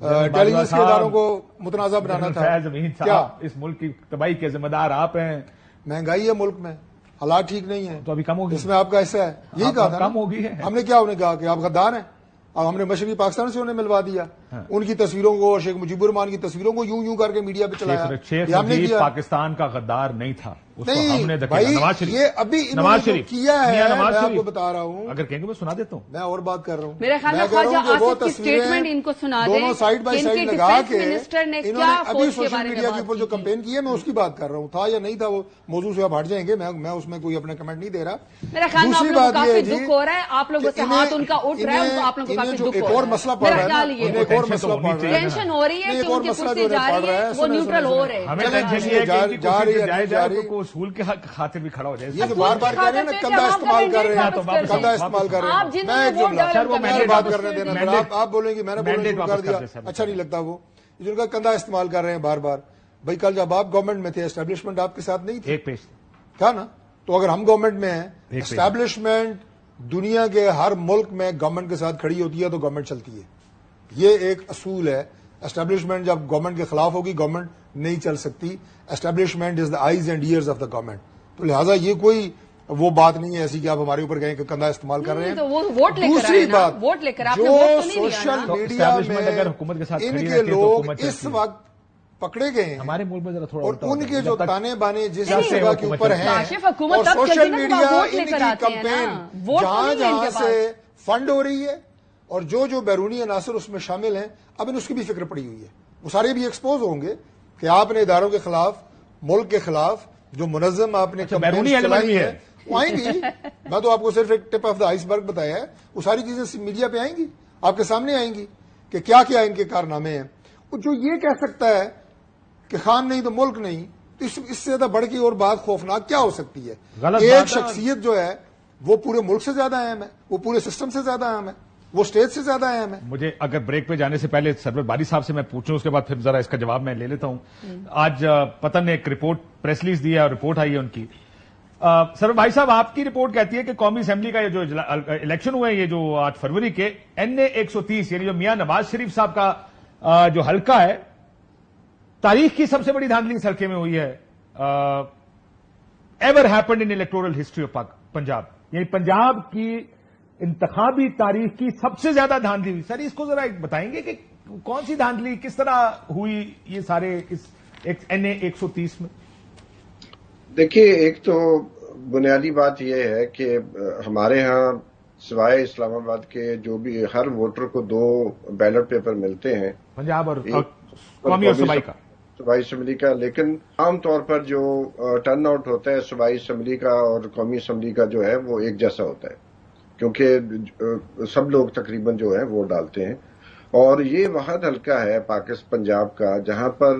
انٹیلیجنس کے اداروں کو متنازع بنانا تھا. کیا اس ملک کی تباہی کے ذمہ دار آپ ہیں؟ مہنگائی ہے ملک میں, حالات ٹھیک نہیں ہیں, تو ابھی کم ہوگی, اس میں آپ کا حصہ ہے. یہی کہا تھا کم ہوگی ہے. ہم نے کیا انہیں کہا کہ آپ غدار ہیں, اب ہم نے مشرقی پاکستان سے انہیں ملوا دیا, ان کی تصویروں کو اور شیخ مجیب الرحمان کی تصویروں کو یوں کر کے میڈیا پہ چلایا. شیخ مجیب پاکستان کا غدار نہیں تھا, نہیں بھائی, یہ ابھی نواز شریف کیا ہے, میں آپ کو بتا رہا ہوں. اگر کہیں گے میں سنا دیتا ہوں, میں اور بات کر رہا ہوں. میرا خیال ہے خواجہ آصف کی اسٹیٹمنٹ ان کو سنا دیں, دونوں سائڈ بائی سائڈ لگا کے انہوں نے ابھی فوج کے سوشل بارے میں میڈیا کے اوپر جو کمپین کی ہے میں اس کی بات کر رہا ہوں. تھا یا نہیں تھا وہ موضوع سے آپ ہٹ جائیں گے, میں اس میں کوئی اپنا کمنٹ نہیں دے رہا. میرا خیال ہے آپ لوگوں کو کافی دکھ ہو رہا ہے, آپ لوگوں سے ہاتھ ان کا اٹھ رہا ہے, ان کو آپ لوگوں کو کافی دکھ ہو رہا ہے. ایک اور مسئلہ پڑ رہا ہے, ایک اور مسئلہ پڑ رہا ہے, ٹینشن ہو رہی ہے کہ ان کی کرسی جا رہی ہے, وہ نیوٹرل ہو رہے ہیں. ہمیں ٹینشن یہ ہے کہ ان کی کرسی جائے تو کوئی اصول کے خاطر بھی کھڑا ہو جائے. یہ بار بار کہہ رہے ہیں نا کندھا استعمال کر رہے ہیں, کندھا استعمال کر رہے ہیں. میں ایک جملہ بات کرنے دینا, آپ بولیں گے میں نے بولنا شروع کر دیا, اچھا نہیں لگتا وہ. جن کا کندھا استعمال کر رہے ہیں بار بار. بھائی کل جب آپ گورنمنٹ میں تھے اسٹیبلشمنٹ آپ کے ساتھ نہیں تھی, ایک پیج تھا نا. تو اگر ہم گورنمنٹ میں ہیں, اسٹیبلشمنٹ دنیا کے ہر ملک میں گورنمنٹ کے ساتھ کھڑی ہوتی ہے تو گورنمنٹ چلتی ہے. یہ ایک اصول ہے. اسٹیبلشمنٹ جب گورنمنٹ کے خلاف ہوگی گورنمنٹ نہیں چل سکتی. Establishment is the eyes and ears of the government. تو لہٰذا یہ کوئی وہ بات نہیں ہے ایسی کہ آپ ہمارے اوپر کہیں کہ کندھا استعمال کر رہے ہیں. دوسری بات, جو سوشل میڈیا میں ان کے لوگ اس وقت پکڑے گئے ہیں ہمارے ملک میں ذرا تھوڑا اور ان کے جو تانے بانے جس جگہ کے اوپر ہیں اور سوشل میڈیا ان کی کمپین جہاں جہاں سے فنڈ ہو رہی ہے اور جو بیرونی عناصر اس میں شامل ہیں, اب ان اس کی بھی فکر پڑی ہوئی ہے. وہ سارے بھی ایکسپوز ہوں گے کہ آپ نے اداروں کے خلاف, ملک کے خلاف جو منظم آپ نے بیرونی چلائی ہے وہ آئیں گی. میں تو آپ کو صرف ایک ٹپ آف دا آئس برگ بتایا ہے. وہ ساری چیزیں میڈیا پہ آئیں گی, آپ کے سامنے آئیں گی کہ کیا کیا ان کے کارنامے ہیں. جو یہ کہہ سکتا ہے کہ خان نہیں تو ملک نہیں, تو اس سے زیادہ بڑھ کے اور بات خوفناک کیا ہو سکتی ہے. ایک شخصیت جو ہے وہ پورے ملک سے زیادہ اہم ہے, وہ پورے سسٹم سے زیادہ اہم ہے, وہ اسٹیٹ سے زیادہ اہم ہے. مجھے اگر بریک پہ جانے سے پہلے سرور باری صاحب سے میں پوچھوں, اس کے بعد پھر ذرا اس کا جواب میں لے لیتا ہوں. آج پتن نے ایک رپورٹ پریس ریلیز دی ہے اور رپورٹ آئی ہے ان کی. سرور بھائی صاحب, آپ کی رپورٹ کہتی ہے کہ قومی اسمبلی کا یہ جو الیکشن ہوئے ہیں یہ جو 8 فروری کے, NA 130 یعنی جو میاں نواز شریف صاحب کا جو حلقہ ہے, تاریخ کی سب سے بڑی دھاندلی اس حلقے میں ہوئی ہے ever happened in electoral history of Punjab. یعنی پنجاب کی انتخابی تاریخ کی سب سے زیادہ دھاندلی ہوئی. سر اس کو ذرا بتائیں گے کہ کون سی دھاندلی کس طرح ہوئی یہ سارے اس NA 130 میں؟ دیکھیے, ایک تو بنیادی بات یہ ہے کہ ہمارے ہاں سوائے اسلام آباد کے جو بھی ہر ووٹر کو 2 بیلٹ پیپر ملتے ہیں, پنجاب اور قومی اور صوبائی کا, صوبائی اسمبلی کا. لیکن عام طور پر جو ٹرن آؤٹ ہوتا ہے صوبائی اسمبلی کا اور قومی اسمبلی کا جو ہے وہ ایک جیسا ہوتا ہے, کیونکہ سب لوگ تقریباً جو ہے ووٹ ڈالتے ہیں. اور یہ واحد حلقہ ہے پنجاب کا جہاں پر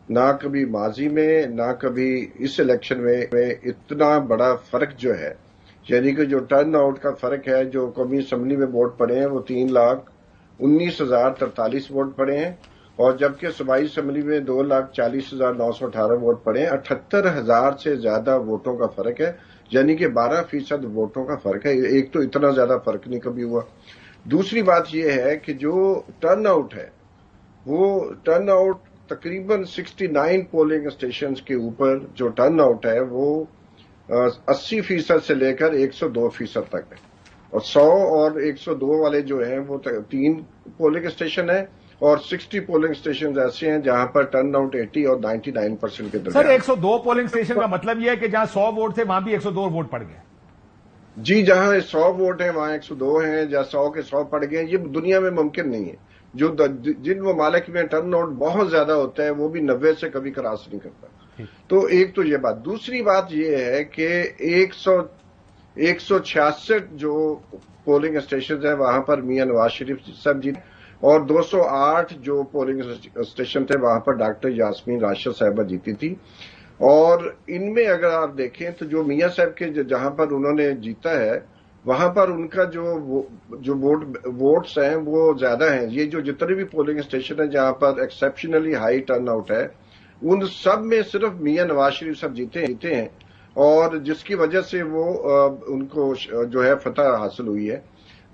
نہ کبھی ماضی میں نہ کبھی اس الیکشن میں اتنا بڑا فرق جو ہے, یعنی کہ جو ٹرن آؤٹ کا فرق ہے, جو قومی اسمبلی میں ووٹ پڑے ہیں وہ 3,19,043 ووٹ پڑے ہیں, اور جبکہ صوبائی اسمبلی میں 2,40,918 ووٹ پڑے ہیں. 78,000 سے زیادہ ووٹوں کا فرق ہے, یعنی کہ 12% ووٹوں کا فرق ہے. ایک تو اتنا زیادہ فرق نہیں کبھی ہوا. دوسری بات یہ ہے کہ جو ٹرن آؤٹ ہے وہ ٹرن آؤٹ تقریباً 69 پولنگ اسٹیشنز کے اوپر جو ٹرن آؤٹ ہے وہ 80% سے لے کر 102% تک ہے. اور 100 اور 102 والے جو ہیں وہ 3 پولنگ اسٹیشن ہیں, اور 60 پولنگ اسٹیشن ایسے ہیں جہاں پر ٹرن آؤٹ 80 اور 99% کے درمیان. سر 102 پولنگ اسٹیشن کا مطلب یہ ہے کہ جہاں 100 ووٹ تھے وہاں بھی 102 ووٹ پڑ گئے؟ جی, جہاں 100 ووٹ ہیں وہاں 102 ہیں, جہاں 100 کے 100 پڑ گئے. یہ دنیا میں ممکن نہیں ہے. جن ممالک میں ٹرن آؤٹ بہت زیادہ ہوتا ہے وہ بھی 90 سے کبھی کراس نہیں کرتا. تو ایک تو یہ بات. دوسری بات یہ ہے کہ 166 جو پولنگ اسٹیشن ہیں وہاں پر میاں نواز شریف صاحب جی, اور 208 جو پولنگ اسٹیشن تھے وہاں پر ڈاکٹر یاسمین راشد صاحبہ جیتی تھی. اور ان میں اگر آپ دیکھیں تو جو میاں صاحب کے جہاں پر انہوں نے جیتا ہے وہاں پر ان کا جو ووٹس ہیں وہ زیادہ ہیں. یہ جو جتنے بھی پولنگ اسٹیشن ہیں جہاں پر ایکسیپشنلی ہائی ٹرن آؤٹ ہے ان سب میں صرف میاں نواز شریف صاحب جیتے ہیں, اور جس کی وجہ سے وہ ان کو جو ہے فتح حاصل ہوئی ہے.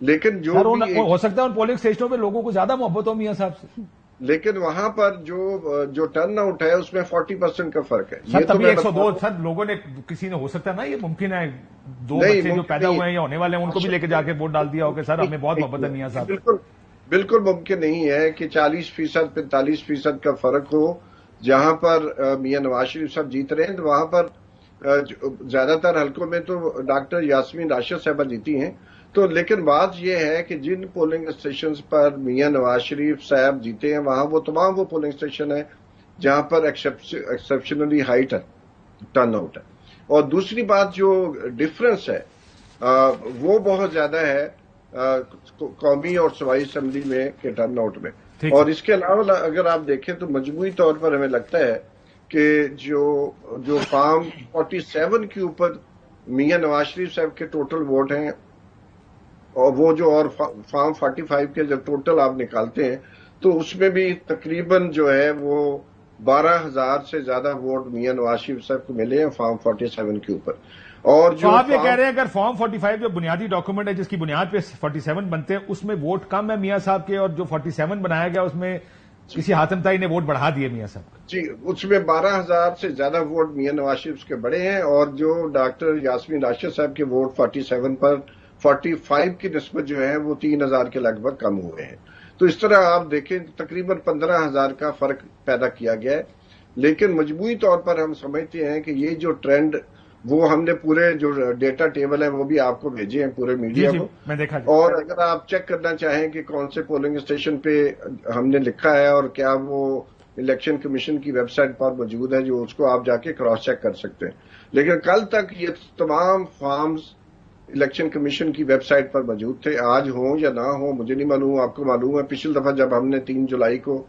لیکن جو ہو سکتا ہے ان پولنگ اسٹیشنوں پہ لوگوں کو زیادہ محبت ہو میاں صاحب سے, لیکن وہاں پر جو ٹرن آؤٹ ہے اس میں 40% کا فرق ہے. سر تبھی 102 سر لوگوں نے کسی نے ہو سکتا ہے نا, یہ ممکن ہے 2 بچے جو پیدا ہوئے ہیں یا ہونے والے ہیں ان کو بھی لے کے جا کے ووٹ ڈال دیا ہو کہ سر ہمیں بہت محبت ہے میاں صاحب. بالکل ممکن نہیں ہے کہ 40% 45% کا فرق ہو. جہاں پر میاں نواز شریف صاحب جیت رہے ہیں تو وہاں پر زیادہ تر حلقوں میں تو ڈاکٹر یاسمین راشد صاحبہ جیتی ہیں. تو لیکن بات یہ ہے کہ جن پولنگ اسٹیشنز پر میاں نواز شریف صاحب جیتے ہیں وہاں وہ تمام وہ پولنگ اسٹیشن ہیں جہاں پر ایکسیپشنلی ہائی ٹرن آؤٹ ہے. اور دوسری بات جو ڈفرنس ہے وہ بہت زیادہ ہے قومی اور صوبائی اسمبلی میں کے ٹرن آؤٹ میں. اور اس کے علاوہ اگر آپ دیکھیں تو مجموعی طور پر ہمیں لگتا ہے کہ جو فارم 47 کے اوپر میاں نواز شریف صاحب کے ٹوٹل ووٹ ہیں اور وہ جو اور فارم 45 کے جب ٹوٹل آپ نکالتے ہیں تو اس میں بھی تقریباً جو ہے وہ 12,000 سے زیادہ ووٹ میاں نواز شریف صاحب کو ملے ہیں فارم 47 کے اوپر. اور جو آپ یہ کہہ رہے ہیں اگر فارم 45 جو بنیادی ڈاکومنٹ ہے جس کی بنیاد پہ 47 بنتے ہیں اس میں ووٹ کم ہے میاں صاحب کے، اور جو 47 بنایا گیا اس میں کسی حاتم طائی نے ووٹ بڑھا دیے میاں صاحب کا؟ جی، اس میں 12,000 سے زیادہ ووٹ میاں نواز شریف کے بڑے ہیں، اور جو ڈاکٹر یاسمین راشد صاحب کے ووٹ 47 پر 45 کی نسبت جو ہے وہ 3,000 کے لگ بھگ کم ہوئے ہیں. تو اس طرح آپ دیکھیں تقریباً 15,000 کا فرق پیدا کیا گیا ہے. لیکن مجموعی طور پر ہم سمجھتے ہیں کہ یہ جو ٹرینڈ، وہ ہم نے پورے جو ڈیٹا ٹیبل ہے وہ بھی آپ کو بھیجے ہیں پورے میڈیا کو، میں دیکھا. اور اگر آپ چیک کرنا چاہیں کہ کون سے پولنگ اسٹیشن پہ ہم نے لکھا ہے اور کیا وہ الیکشن کمیشن کی ویب سائٹ پر موجود ہے، جو اس کو آپ جا کے کراس چیک کر سکتے ہیں. لیکن کل تک یہ تمام فارمز الیکشن کمیشن کی ویب سائٹ پر موجود تھے. آج ہوں یا نہ ہوں مجھے نہیں معلوم، آپ کو معلوم ہے پچھلی دفعہ جب ہم نے 3 جولائی کو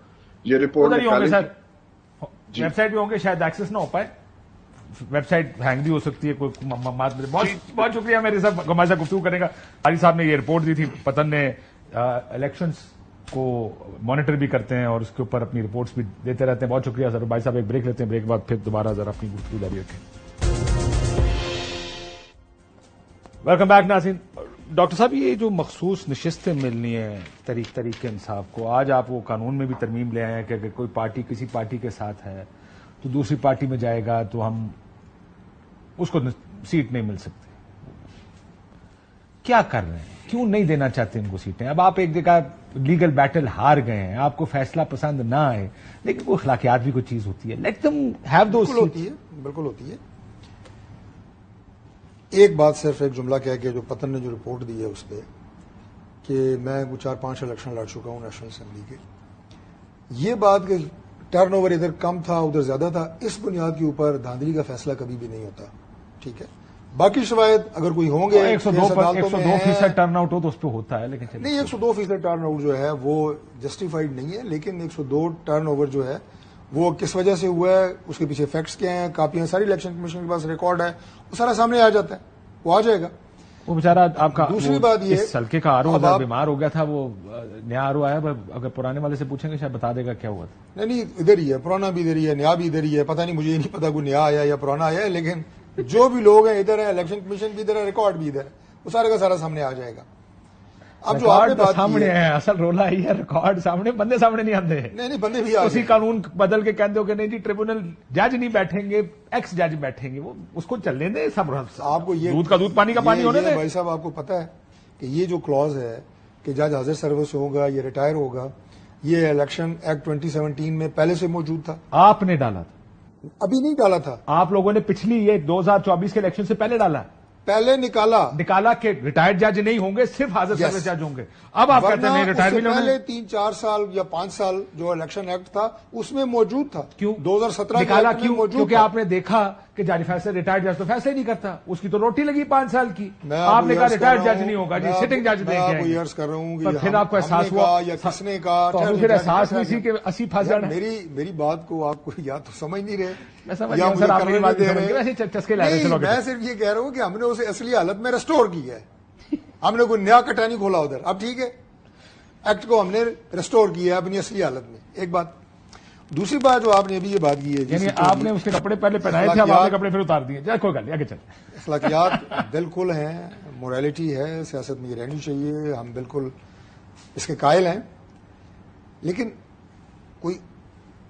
یہ رپورٹ نکالی، ویب سائٹ بھی ہوں گے، شاید ایکسس نہ ہو پائے، ویب سائٹ ہینگ بھی ہو سکتی ہے. کوئی بہت شکریہ میرے صاحب، ہمارے ساتھ گفتگو کرنے کا. قاری صاحب نے یہ رپورٹ دی تھی، پتن نے الیکشنز کو مانیٹر بھی کرتے ہیں اور اس کے اوپر اپنی رپورٹس بھی دیتے رہتے ہیں. بہت شکریہ سر. بھائی صاحب ایک بریک لیتے ہیں، بریک بعد پھر دوبارہ ذرا اپنی گفتگو جاری رکھیں. ویلکم بیک ناظرین. ڈاکٹر صاحب یہ جو مخصوص نشستیں ملنی ہیں تحریک انصاف کو، آج آپ وہ قانون میں بھی ترمیم لے آئے ہیں کہ اگر کوئی پارٹی کسی پارٹی کے ساتھ ہے تو دوسری پارٹی میں جائے گا تو ہم اس کو سیٹ نہیں مل سکتی. کیا کر رہے ہیں؟ کیوں نہیں دینا چاہتے ان کو سیٹیں؟ اب آپ ایک جگہ لیگل بیٹل ہار گئے ہیں، آپ کو فیصلہ پسند نہ آئے، لیکن کوئی اخلاقیات بھی کوئی چیز ہوتی ہے. Let them have those. بالکل ہوتی ہے. ایک بات صرف ایک جملہ کہہ کے جو پتن نے جو رپورٹ دی ہے اس پہ کہ میں 4-5 الیکشن لڑ چکا ہوں نیشنل اسمبلی کے، یہ بات کہ ٹرن اوور ادھر کم تھا ادھر زیادہ تھا، اس بنیاد کے اوپر دھاندلی کا فیصلہ کبھی بھی نہیں ہوتا. ٹھیک ہے، باقی شواہد اگر کوئی ہوں گے 102% ٹرن آؤٹ ہو تو اس پہ ہوتا ہے، لیکن نہیں 102% ٹرن آؤٹ جو ہے وہ جسٹیفائڈ نہیں ہے. لیکن 102 ٹرن اوور جو ہے وہ کس وجہ سے ہوا ہے، اس کے پیچھے فیکٹس کیا ہیں، کاپیاں ساری الیکشن کمیشن کے پاس ریکارڈ ہے، وہ سارا سامنے آ جاتا ہے، وہ آ جائے گا. وہ بیچارہ آپ کا دوسری بات یہ اس ہلکے کا آرو بیمار ہو گیا تھا، وہ نیا آرو آیا، اگر پرانے والے سے پوچھیں گے شاید بتا دے گا کیا ہوا تھا. نہیں ادھر ہی ہے، پرانا بھی ادھر ہی ہے، نیا بھی ادھر ہی ہے. پتہ نہیں، مجھے یہ نہیں پتا کوئی نیا آیا یا پرانا آیا ہے، لیکن جو بھی لوگ ہیں ادھر ہیں، الیکشن کمیشن بھی ادھر ہے، ریکارڈ بھی ادھر ہے، وہ سارے کا سارا سامنے آ جائے گا. اب جو آپ نے بات سامنے ہے، اصل رولا ہی ہے ریکارڈ سامنے، بندے سامنے نہیں آتے. نہیں بندے بھی اسی قانون بدل کے کہتے ہو کہ نہیں جی ٹریبونل جج نہیں بیٹھیں گے، ایکس جج بیٹھیں گے، وہ اس کو چلنے دیں. سب آپ کو یہ دودھ کا دودھ پانی کا پانی ہونے دیں. بھائی صاحب آپ کو پتا ہے کہ یہ جو کلوز ہے کہ جج حاضر سروس ہوگا، یہ ریٹائر ہوگا، یہ الیکشن ایکٹ 2017 میں پہلے سے موجود تھا. آپ نے ڈالا تھا؟ ابھی نہیں ڈالا تھا، آپ لوگوں نے پچھلی یہ 2024 کے الیکشن سے پہلے ڈالا. پہلے نکالا کہ ریٹائرڈ جج نہیں ہوں گے، صرف حاضر سروس جج ہوں گے. اب آپ کہتے ہیں ریٹائر بھی پہلے 3-4 سال یا 5 سال جو الیکشن ایکٹ تھا اس میں موجود تھا. کیوں 2017 نکالا؟ کیونکہ آپ نے دیکھا کہ جاری فیصلہ ریٹائرڈ جج تو فیصلہ ہی نہیں کرتا، اس کی تو روٹی لگی 5 سال کی. آپ نے کہا ریٹائرڈ جج نہیں ہوگا جی، سٹنگ جج میں آپ کو عرض کر رہا ہوں کہ پھر آپ کو احساس ہوا یا کس نے کہا، پھر احساس نہیں سی کہ 80 پھنس جانا. میری بات کو آپ کو یا تو سمجھ نہیں رہے میں صرف یہ کہہ رہا ہوں کہ ہم نے اسے اصلی حالت میں ریسٹور کیا ہے. ہم نے کوئی نیا کٹا نہیں کھولا ادھر. اب ٹھیک ہے، ایکٹ کو ہم نے ریسٹور کیا ہے اپنی اصلی حالت میں. ایک بات. دوسری بات جو آپ نے ابھی یہ بات کی ہے، یعنی آپ نے اس کے کپڑے پہلے پہنائے تھے، اب آپ نے کپڑے پھر اتار دیے. کوئی گل نہیں، آگے چلیں. اخلاقیات بالکل ہیں، موریلٹی ہے، سیاست میں یہ رہنی چاہیے، ہم بالکل اس کے قائل ہیں. لیکن کوئی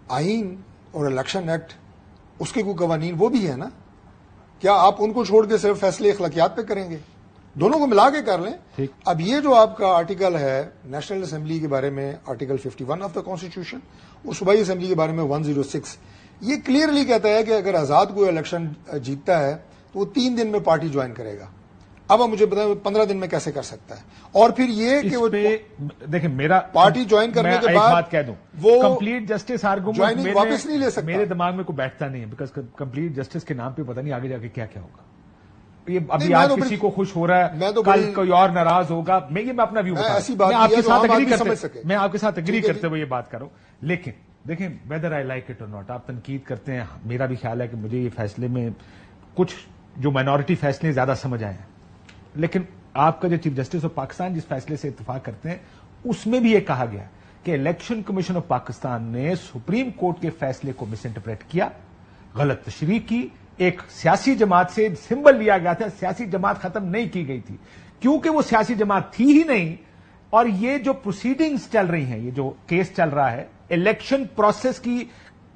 آئین اور الیکشن ایکٹ، اس کے کوئی قوانین وہ بھی ہے نا. کیا آپ ان کو چھوڑ کے صرف فیصلے اخلاقیات پہ کریں گے؟ دونوں کو ملا کے کر لیں. اب یہ جو آپ کا آرٹیکل ہے نیشنل اسمبلی کے بارے میں، آرٹیکل 51 آف دا کانسٹیٹیوشن، اور صوبائی اسمبلی کے بارے میں 106، یہ کلیئرلی کہتا ہے کہ اگر آزاد کوئی الیکشن جیتتا ہے تو وہ 3 دن میں پارٹی جوائن کرے گا. اب آپ مجھے بتائیں 15 دن میں کیسے کر سکتا ہے؟ اور پھر یہ کہ وہ دیکھیں میرا پارٹی جوائن کرنے کے بعد بات کہہ دوں، وہ کمپلیٹ جسٹس جوائننگ واپس نہیں لے سکتا. میرے دماغ میں کوئی بیٹھتا نہیں ہے، بیکاز کمپلیٹ جسٹس کے نام پہ پتہ نہیں آگے جا کے کیا کیا ہوگا. یہ ابھی آج کسی کو خوش ہو رہا ہے، کل کوئی اور ناراض ہوگا. میں اپنا ویو بتا رہا ہوں، میں آپ کے ساتھ اگری کرتے ہوئے یہ بات کروں. لیکن دیکھیں ویدر آئی لائک اٹ اور ناٹ، آپ تنقید کرتے ہیں، میرا بھی خیال ہے کہ مجھے یہ فیصلے میں کچھ جو مائنورٹی فیصلے زیادہ سمجھ آئے ہیں. لیکن آپ کا جو چیف جسٹس آف پاکستان جس فیصلے سے اتفاق کرتے ہیں اس میں بھی یہ کہا گیا کہ الیکشن کمیشن آف پاکستان نے سپریم کورٹ کے فیصلے کو مس انٹرپریٹ کیا، غلط تشریح کی، ایک سیاسی جماعت سے سمبل لیا گیا تھا، سیاسی جماعت ختم نہیں کی گئی تھی کیونکہ وہ سیاسی جماعت تھی ہی نہیں. اور یہ جو پروسیڈنگز چل رہی ہیں، یہ جو کیس چل رہا ہے الیکشن پروسیس کی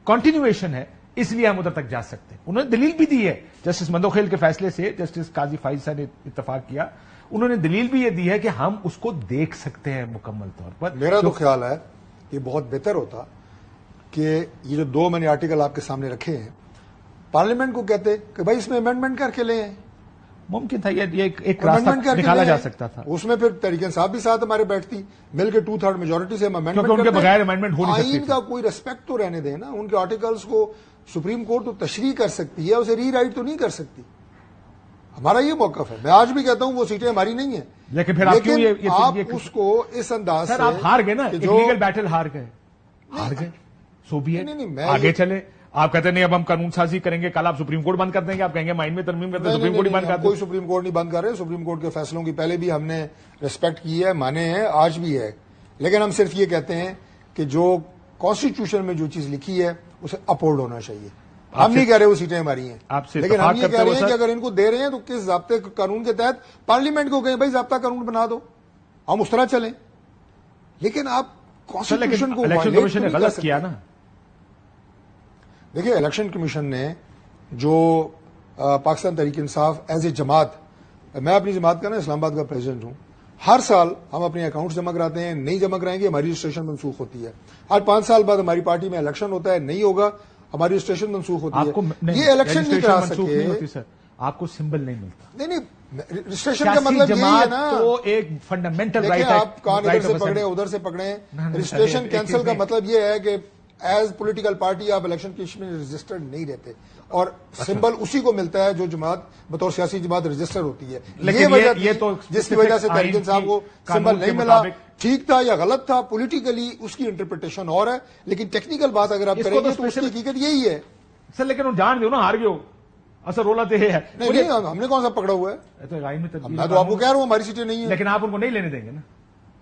کنٹینیویشن ہے، اس لیے ہم ادھر تک جا سکتے ہیں. انہوں نے دلیل بھی دی ہے جسٹس مندوخیل کے فیصلے سے، جسٹس قاضی فائز صاحب نے اتفاق کیا، انہوں نے دلیل بھی یہ دی ہے کہ ہم اس کو دیکھ سکتے ہیں مکمل طور پر. میرا تو خیال ہے کہ بہت بہتر ہوتا کہ یہ جو 2 میں نے آرٹیکل آپ کے سامنے رکھے ہیں، پارلیمنٹ کو کہتے کہ بھائی اس میں امینڈمنٹ کر کے لیں. ممکن تھا یہ ایک راستہ نکالا جا سکتا تھا. اس میں پھر تحریک انصاف بھی ساتھ ہمارے بیٹھتی، مل کے 2/3 میجورٹی سے ہم امینڈمنٹ کیونکہ ان کے بغیر امینڈمنٹ ہو نہیں سکتی. آئین کا کوئی ریسپیکٹ تو رہنے دیں نا. ان کے آرٹیکلز کو سپریم کورٹ تو تشریح کر سکتی ہے، اسے ری رائٹ تو نہیں کر سکتی. ہمارا یہ موقف ہے. میں آج بھی کہتا ہوں وہ سیٹیں ہماری نہیں ہیں، لیکن پھر آپ اس کو اس انداز سے، آپ ہار گئے نا، لیگل بیٹل ہار گئے سو بھی ہے. آگے چلے. آپ کہتے نہیں اب ہم قانون سازی کریں گے، کل آپ سپریم کورٹ بند کر دیں گے، آپ کہیں گے مائن میں ترمیم کرتے ہیں، سپریم کورٹ ہی بند کر دیں. کوئی سپریم کورٹ نہیں بند کر رہے. سپریم کورٹ کے فیصلوں کی پہلے بھی ہم نے ریسپیکٹ کی ہے، مانے ہیں، آج بھی ہے. لیکن ہم صرف یہ کہتے ہیں کہ جو کانسٹیٹیوشن میں جو چیز لکھی ہے اسے اپہولڈ ہونا چاہیے. ہم نہیں کہہ رہے وہ سیٹیں ہماری ہیں، لیکن ہم یہ کہہ رہے ہیں کہ اگر ان کو دے رہے ہیں تو کس ضابطے قانون کے تحت پارلیمنٹ کو کہیں بھائی ضابطہ قانون بنا دو، ہم اس طرح چلیں. لیکن آپ کانسٹیٹیوشن کو الیکشن کمیشن نے غلط کیا نا. دیکھیے الیکشن کمیشن نے جو پاکستان تحریک انصاف ایز اے جماعت، میں اپنی جماعت کا نا اسلام آباد کا پریزیڈنٹ ہوں، ہر سال ہم اپنے اکاؤنٹس جمع کراتے ہیں. نہیں جمع کرائیں گے ہماری رجسٹریشن منسوخ ہوتی ہے. آج 5 سال بعد ہماری پارٹی میں الیکشن ہوتا ہے، نہیں ہوگا ہماری رجسٹریشن منسوخ ہوتی ہے. یہ الیکشن نہیں کرا سکے. سر آپ کو سمبل نہیں ملتا. نہیں رجسٹریشن کا مطلب یہی ہے نا، تو ایک فنڈامنٹل رائٹ ہے. آپ کان ادھر سے پکڑے ادھر سے پکڑے. رجسٹریشن کینسل کا مطلب یہ ہے کہ ایز پولیٹیکل پارٹی آپ الیکشن کمیشن میں رجسٹرڈ نہیں رہتے، اور سمبل اسی کو ملتا ہے جو جماعت بطور سیاسی جماعت رجسٹر ہوتی ہے. یہ تو جس کی وجہ سے تحریک انصاف کو سمبل نہیں ملا، ٹھیک تھا یا غلط تھا، پولیٹیکلی اس کی انٹرپریٹیشن اور ہے، لیکن ٹیکنیکل بات اگر آپ کریں گے تو اس کی حقیقت یہی ہے. سر لیکن جان دو نا، ہار گئے ہو، اصل رولا تو یہ ہے. نہیں ہم نے کون سا پکڑا ہوا ہے؟ میں تو آپ کو کہہ رہا ہوں ہماری سیٹیں نہیں ہیں. لیکن آپ ان کو نہیں لینے دیں گے نا.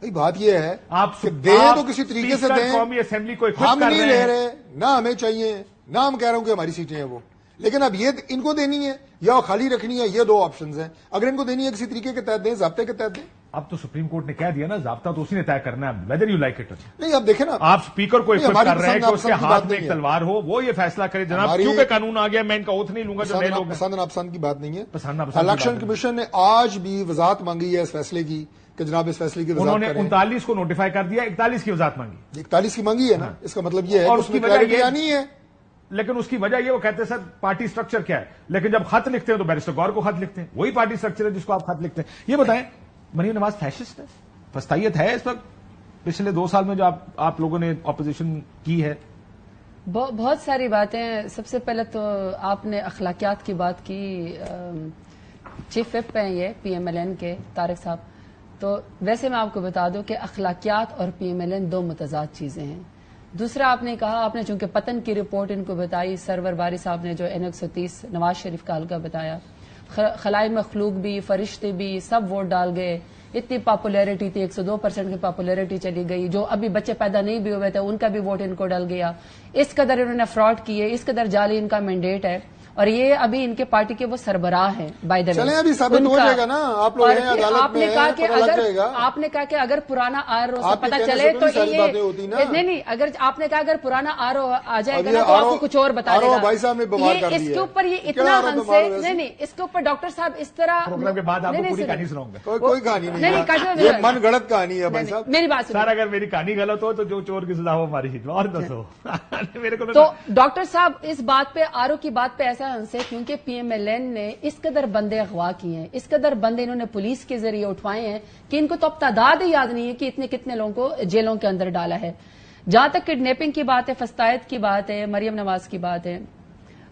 بات یہ ہے آپ دیں تو کسی طریقے سے دیں. قومی اسمبلی کو ہم نہیں لے رہے، نہ ہمیں چاہیے، نہ ہم کہہ رہے ہوں کہ ہماری سیٹیں ہیں وہ. لیکن اب یہ ان کو دینی ہے یا خالی رکھنی ہے، یہ 2 آپشنز ہیں. اگر ان کو دینی ہے کسی طریقے کے تحت دیں، ضابطے کے تحت دیں. اب تو سپریم کورٹ نے کہہ دیا نا، ضابطہ تو اسی نے طے کرنا ہے، ویدر یو لائک اٹ. نہیں اب دیکھیں نا، آپ اسپیکر کو ایکسپیکٹ کر رہے ہیں کہ اس کے ہاتھ میں ایک تلوار ہو، وہ یہ فیصلہ کرے جناب کیونکہ قانون آ گیا، میں ان کا اوتھ نہیں لوں گا. جو نئے لوگ پسند ناپسند کی بات نہیں ہے. پسند ناپسند الیکشن کمیشن نے آج بھی وضاحت مانگی ہے اس فیصلے کی کہ جناب اس فیصلے کی انہوں نے 39 کو نوٹیفائی کر دیا، 41 کی وضاحت مانگی. 41 کی مانگی ہے نا، اس کا مطلب یہ ہے کہ اس میں کلیئرٹی آنی ہے. لیکن اس کی وجہ یہ وہ کہتے ہیں سر پارٹی سٹرکچر کیا ہے، لیکن جب خط لکھتے ہیں تو بیرسٹر گور کو خط لکھتے ہیں، وہی پارٹی سٹرکچر ہے جس کو آپ خط لکھتے ہیں. یہ بتائیں مریم نواز فیشسٹ ہے؟ فسطائیت ہے اس وقت پچھلے 2 سال میں جو آپ لوگوں نے اپوزیشن کی ہے؟ بہت ساری باتیں. سب سے پہلے تو آپ نے اخلاقیات کی بات کی. چیف وپ ہیں یہ پی ایم ایل این کے طارق صاحب. تو ویسے میں آپ کو بتا دوں کہ اخلاقیات اور پی ایم ایل این 2 متضاد چیزیں ہیں. دوسرا آپ نے کہا، آپ نے چونکہ پتن کی رپورٹ ان کو بتائی، سرور باری صاحب نے جو این 130 نواز شریف کا حلقہ بتایا، خلائی مخلوق بھی فرشتے بھی سب ووٹ ڈال گئے. اتنی پاپولیرٹی تھی، 102% کی پاپولیرٹی چلی گئی. جو ابھی بچے پیدا نہیں بھی ہوئے تھے ان کا بھی ووٹ ان کو ڈل گیا. اس قدر انہوں نے فراڈ کیے، اس قدر جعلی ان کا مینڈیٹ ہے. اور یہ ابھی ان کے پارٹی کے وہ سربراہ ہیں. بائی دا وے چلیں ابھی ثابت ہو جائے گا نا، آپ لوگ ہیں عدالت میں، آپ نے کہا کہ اگر پرانا آر او سے پتہ چلے تو یہ نہیں، اگر آپ نے کہا اگر پرانا آر او آ جائے گا نا تو آپ کو کچھ اور بتا دے گا. اس کے اوپر یہ اتنا ہم سے نہیں، اس کے اوپر ڈاکٹر صاحب اس طرح پروگرام کے بعد آپ کو پوری کہانی سناؤں گا. کوئی کہانی نہیں، یہ من گڑت کہانی ہے بھائی صاحب. میری بات سر اگر میری کہانی غلط ہو تو جو چور کی سزا ہو ہماری. اور دسو تو ڈاکٹر صاحب اس بات پہ آر او کی بات پہ ایسا ہم سے، کیونکہ پی ایم ایل این نے اس قدر بندے اغوا کیے ہیں، اس قدر بندے انہوں نے پولیس کے ذریعے اٹھوائے ہیں کہ ان کو تو اب تعداد ہی یاد نہیں ہے کہ اتنے کتنے لوگوں کو جیلوں کے اندر ڈالا ہے. جہاں تک کڈنیپنگ کی بات ہے، فسطائیت کی بات ہے، مریم نواز کی بات ہے،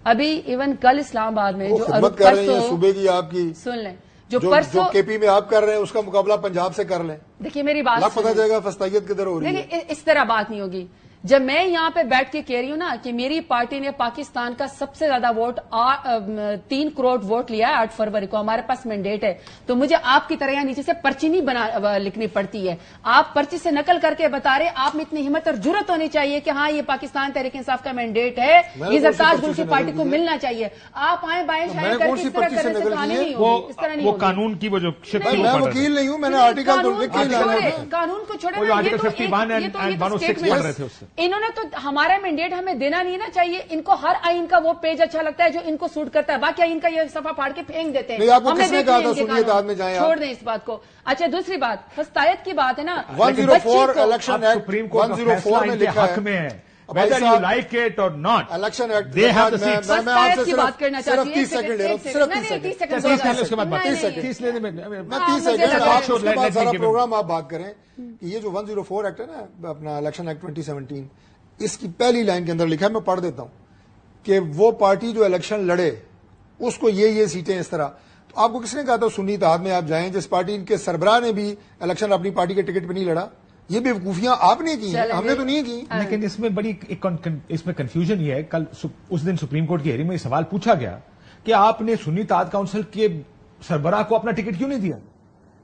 ابھی ایون کل اسلام آباد میں جو صوبے کی آپ کی سن لیں، جو کے پی میں آپ کر رہے ہیں اس کا مقابلہ پنجاب سے کر لیں. دیکھیے میری بات پتہ جائے گا فسطائیت کدھر ہو رہی ہے. اس طرح بات نہیں ہوگی. جب میں یہاں پہ بیٹھ کے کہہ رہی ہوں نا کہ میری پارٹی نے پاکستان کا سب سے زیادہ ووٹ 3 کروڑ ووٹ لیا ہے 8 فروری کو, ہمارے پاس مینڈیٹ ہے, تو مجھے آپ کی طرح یہاں نیچے سے پرچی نہیں لکھنی پڑتی ہے. آپ پرچی سے نقل کر کے بتا رہے, آپ میں اتنی ہمت اور جرت ہونی چاہیے کہ ہاں یہ پاکستان تحریک انصاف کا مینڈیٹ ہے, یہ زرتاج گل کی پارٹی کو ملنا چاہیے. آپ آئیں بائیں شائیں کر کے اس طرح کرنے سے کہانی نہیں ہوگی, اس طرح نہیں وہ ہوگی. قانون کی وہ جو میں وکیل نہیں ہوں, میں نے آرٹیکل تو لکھ کے لایا ہے. قانون کو چھوڑے, انہوں نے تو ہمارا مینڈیٹ ہمیں دینا نہیں نا چاہیے. ان کو ہر آئین کا وہ پیج اچھا لگتا ہے جو ان کو سوٹ کرتا ہے, باقی آئین کا یہ صفحہ پھاڑ کے پھینک دیتے ہیں. آپ کو کس نے کہا تھا سنیے اتحاد میں جائیں, چھوڑ دیں اس بات کو. اچھا دوسری بات فسطائیت کی بات ہے نا, 104 الیکشن ایکٹ سپریم کورٹ 104 میں لکھا ہے whether you like it or not, election act they have the seats. میں آپ سے کی بات کرنا صرف چاہتی 30 سیکنڈ لے رہا ہوں, صرف 30 سیکنڈ. 30 اس کے بعد بات 30 سیکنڈ. 30 لینے میں میں 30 سیکنڈ آپ اس کے بعد سارا پروگرام آپ بات کریں کہ یہ جو 104 ایکٹ ہے نا اپنا الیکشن ایکٹ 2017, اس کی پہلی لائن کے اندر لکھا ہے, میں پڑھ دیتا ہوں کہ وہ پارٹی جو الیکشن لڑے اس کو یہ سیٹیں اس طرح. تو آپ کو کس نے کہا تھا سنی اتحاد میں آپ جائیں, جس پارٹی ان کے سربراہ نے بھی الیکشن اپنی پارٹی کے ٹکٹ پہ نہیں لڑا؟ یہ بے وقوفیاں آپ نے کی ہیں, ہم نے تو نہیں کی. لیکن اس میں بڑی اس میں کنفیوژن یہ ہے, کل اس دن سپریم کورٹ کی ہیئرنگ میں یہ سوال پوچھا گیا کہ آپ نے سنی اتحاد کاؤنسل کے سربراہ کو اپنا ٹکٹ کیوں نہیں دیا؟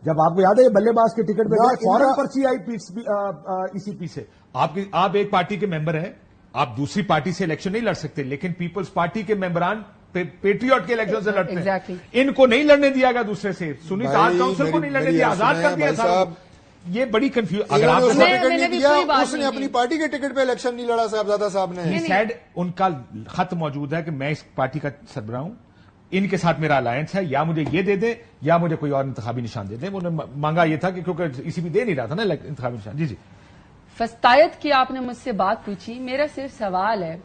جب آپ کو یاد ہے بلے باز کے ٹکٹ پہ فوراً پرچی آئی ای سی پی سے. آپ ایک پارٹی کے ممبر ہیں, آپ دوسری پارٹی سے الیکشن نہیں لڑ سکتے, لیکن پیپلز پارٹی کے ممبران پیٹریوٹ کے الیکشن سے لڑتے ہیں. ان کو نہیں لڑنے دیا گیا دوسرے سے, سنی اتحاد کاؤنسل کو نہیں لڑنے دیا, آزاد کر دیا صاحب. یہ بڑی کنفیوژن. اگر آپ اس نے اپنی پارٹی کے ٹکٹ پہ الیکشن نہیں لڑا صاحبزادہ صاحب نے. سیڈ ان کا خط موجود ہے کہ میں اس پارٹی کا سربراہ ہوں, ان کے ساتھ میرا الائنس ہے, یا مجھے یہ دے دیں یا مجھے کوئی اور انتخابی نشان دے دیں. انہوں نے مانگا یہ تھا کہ کیونکہ اسی بھی دے نہیں رہا تھا نا انتخابی نشان. جی فسطائیت کی آپ نے مجھ سے بات پوچھی, میرا صرف سوال ہے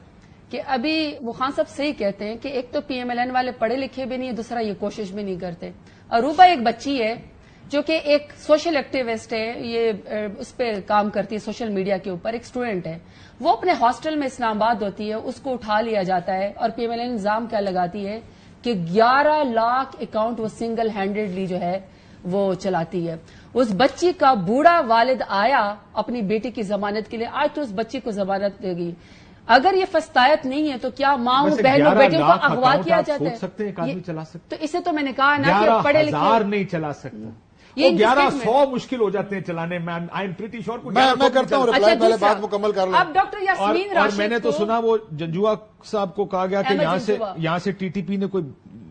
کہ ابھی وہ خان صاحب صحیح کہتے ہیں کہ ایک تو پی ایم ایل این والے پڑھے لکھے بھی نہیں, دوسرا یہ کوشش بھی نہیں کرتے. اروبا ایک بچی ہے جو کہ ایک سوشل ایکٹیوسٹ ہے, یہ اس پہ کام کرتی ہے سوشل میڈیا کے اوپر, ایک اسٹوڈنٹ ہے. وہ اپنے ہاسٹل میں اسلام آباد ہوتی ہے, اس کو اٹھا لیا جاتا ہے اور پی ایم ایل این الزام کیا لگاتی ہے کہ 11 لاکھ اکاؤنٹ وہ سنگل ہینڈڈلی جو ہے وہ چلاتی ہے. اس بچی کا بوڑھا والد آیا اپنی بیٹی کی ضمانت کے لیے, آج تو اس بچی کو ضمانت دے گی. اگر یہ فسطائیت نہیں ہے تو کیا ماں بہنوں بیٹیوں کو اغوا کیا جاتا ہے؟ تو اسے تو میں نے کہا نا کہ پڑھے لکھے نہیں چلا سکتا, 1100 مشکل ہو جاتے ہیں چلانے میں. آئی ایم پریٹی شیور میں کرتا ہوں رپلائی, پہلے بات مکمل کر لوں. اب ڈاکٹر یاسمین اور میں نے تو سنا وہ جنجوا صاحب کو کہا گیا کہ یہاں سے ٹی ٹی پی نے کوئی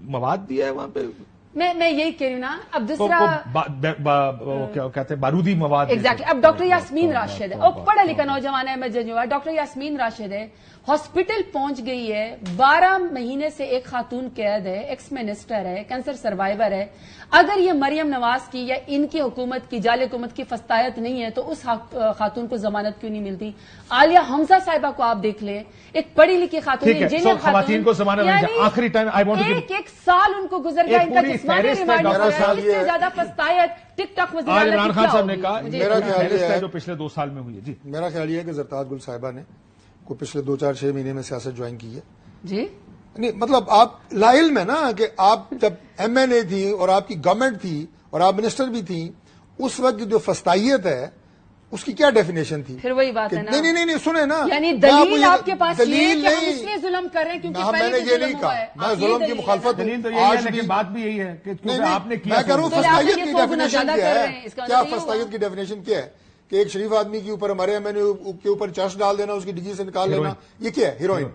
مواد دیا ہے وہاں پہ. میں یہی کہہ رہی ہوں نا. اب دوسرا کیا کہتے ہیں بارودی مواد. ایگزیکٹلی. اب ڈاکٹر یاسمین راشد ہے, اور پڑھا لکھا نوجوان ہے, میں جنجوا. ڈاکٹر یاسمین راشد ہے, ہاسپٹل پہنچ گئی ہے, 12 مہینے سے ایک خاتون قید ہے, ایکس منسٹر ہے, کینسر سروائیور ہے. اگر یہ مریم نواز کی یا ان کی حکومت کی جعلی حکومت کی فسطائیت نہیں ہے تو اس خاتون کو ضمانت کیوں نہیں ملتی؟ عالیہ حمزہ صاحبہ کو آپ دیکھ لیں, ایک پڑھی لکھی خاتون, خواتین کو ضمانت آخری ٹائم ایک سال ان کو گزر گیا, ان کا جسمانی ریمانڈ ہو گیا. اس سے زیادہ فسطائیت ٹک ٹاک عمران خان صاحب نے کہا میرا خیال ہے جو پچھلے 2 سال میں ہوئی ہے. جی میرا خیال یہ ہے کہ زرتاج گل صاحبہ نے کو پچھلے 2-4-6 مہینے میں سیاست جوائن کی ہے. جی نہیں مطلب آپ لاعلم ہے نا کہ آپ جب ایم این اے تھی اور آپ کی گورنمنٹ تھی اور آپ منسٹر بھی تھی, اس وقت جو فسطائیت ہے اس کی کیا ڈیفینیشن تھی؟ پھر وہی بات ہے نا. نہیں سنیں نا, یعنی دلیل آپ کے پاس یہ ہے کہ ہم اس لیے ظلم کر رہے ہیں کیونکہ میں نے یہ نہیں کہا, میں ظلم کی مخالفت ہوں. آج بھی بات بھی یہی ہے کہ آپ نے میں کہہ رہا ہوں فسطائیت کی ڈیفینیشن کیا ہے, کیا فسطائیت کی ڈیفینیشن کیا ہے کہ ایک شریف آدمی کے اوپر ہمارے ایم این اے کے اوپر چرچ ڈال دینا, اس کی ڈگری سے نکال لینا, یہ کیا ہے؟ ہیروئن.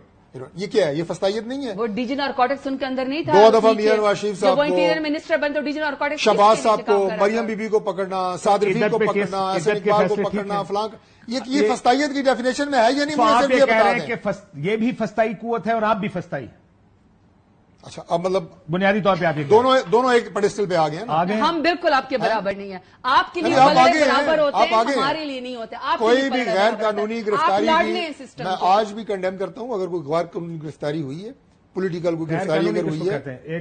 یہ کیا ہے؟ یہ فسطائیت نہیں ہے. وہ ڈی جی نارکوٹکس ان کے اندر نہیں تھا. 2 دفعہ میاں نواز شریف صاحب کو منسٹر بنتے ڈی جی نارکوٹکس, شہباز صاحب کو, مریم بی بی کو پکڑنا, صاد رفیق کو پکڑنا, حسن اقبال کو پکڑنا, فلاں, یہ فسطائیت کی ڈیفینیشن میں ہے یا نہیں؟ آپ یہ کہہ رہے ہیں کہ یہ بھی فسطائی قوت ہے اور آپ بھی فسطائی. اچھا, اب مطلب بنیادی طور پہ آپ دونوں ایک پیڈسٹل پہ آ گئے ہیں. ہم بالکل آپ کے برابر نہیں ہیں. آپ کے لیے برابر ہوتے ہیں, ہمارے لیے نہیں ہوتے. کوئی بھی غیر قانونی گرفتاری میں آج بھی کنڈیم کرتا ہوں. اگر کوئی غیر قانونی گرفتاری ہوئی ہے, پولیٹیکل کوئی گرفتاری اگر ہوئی ہے,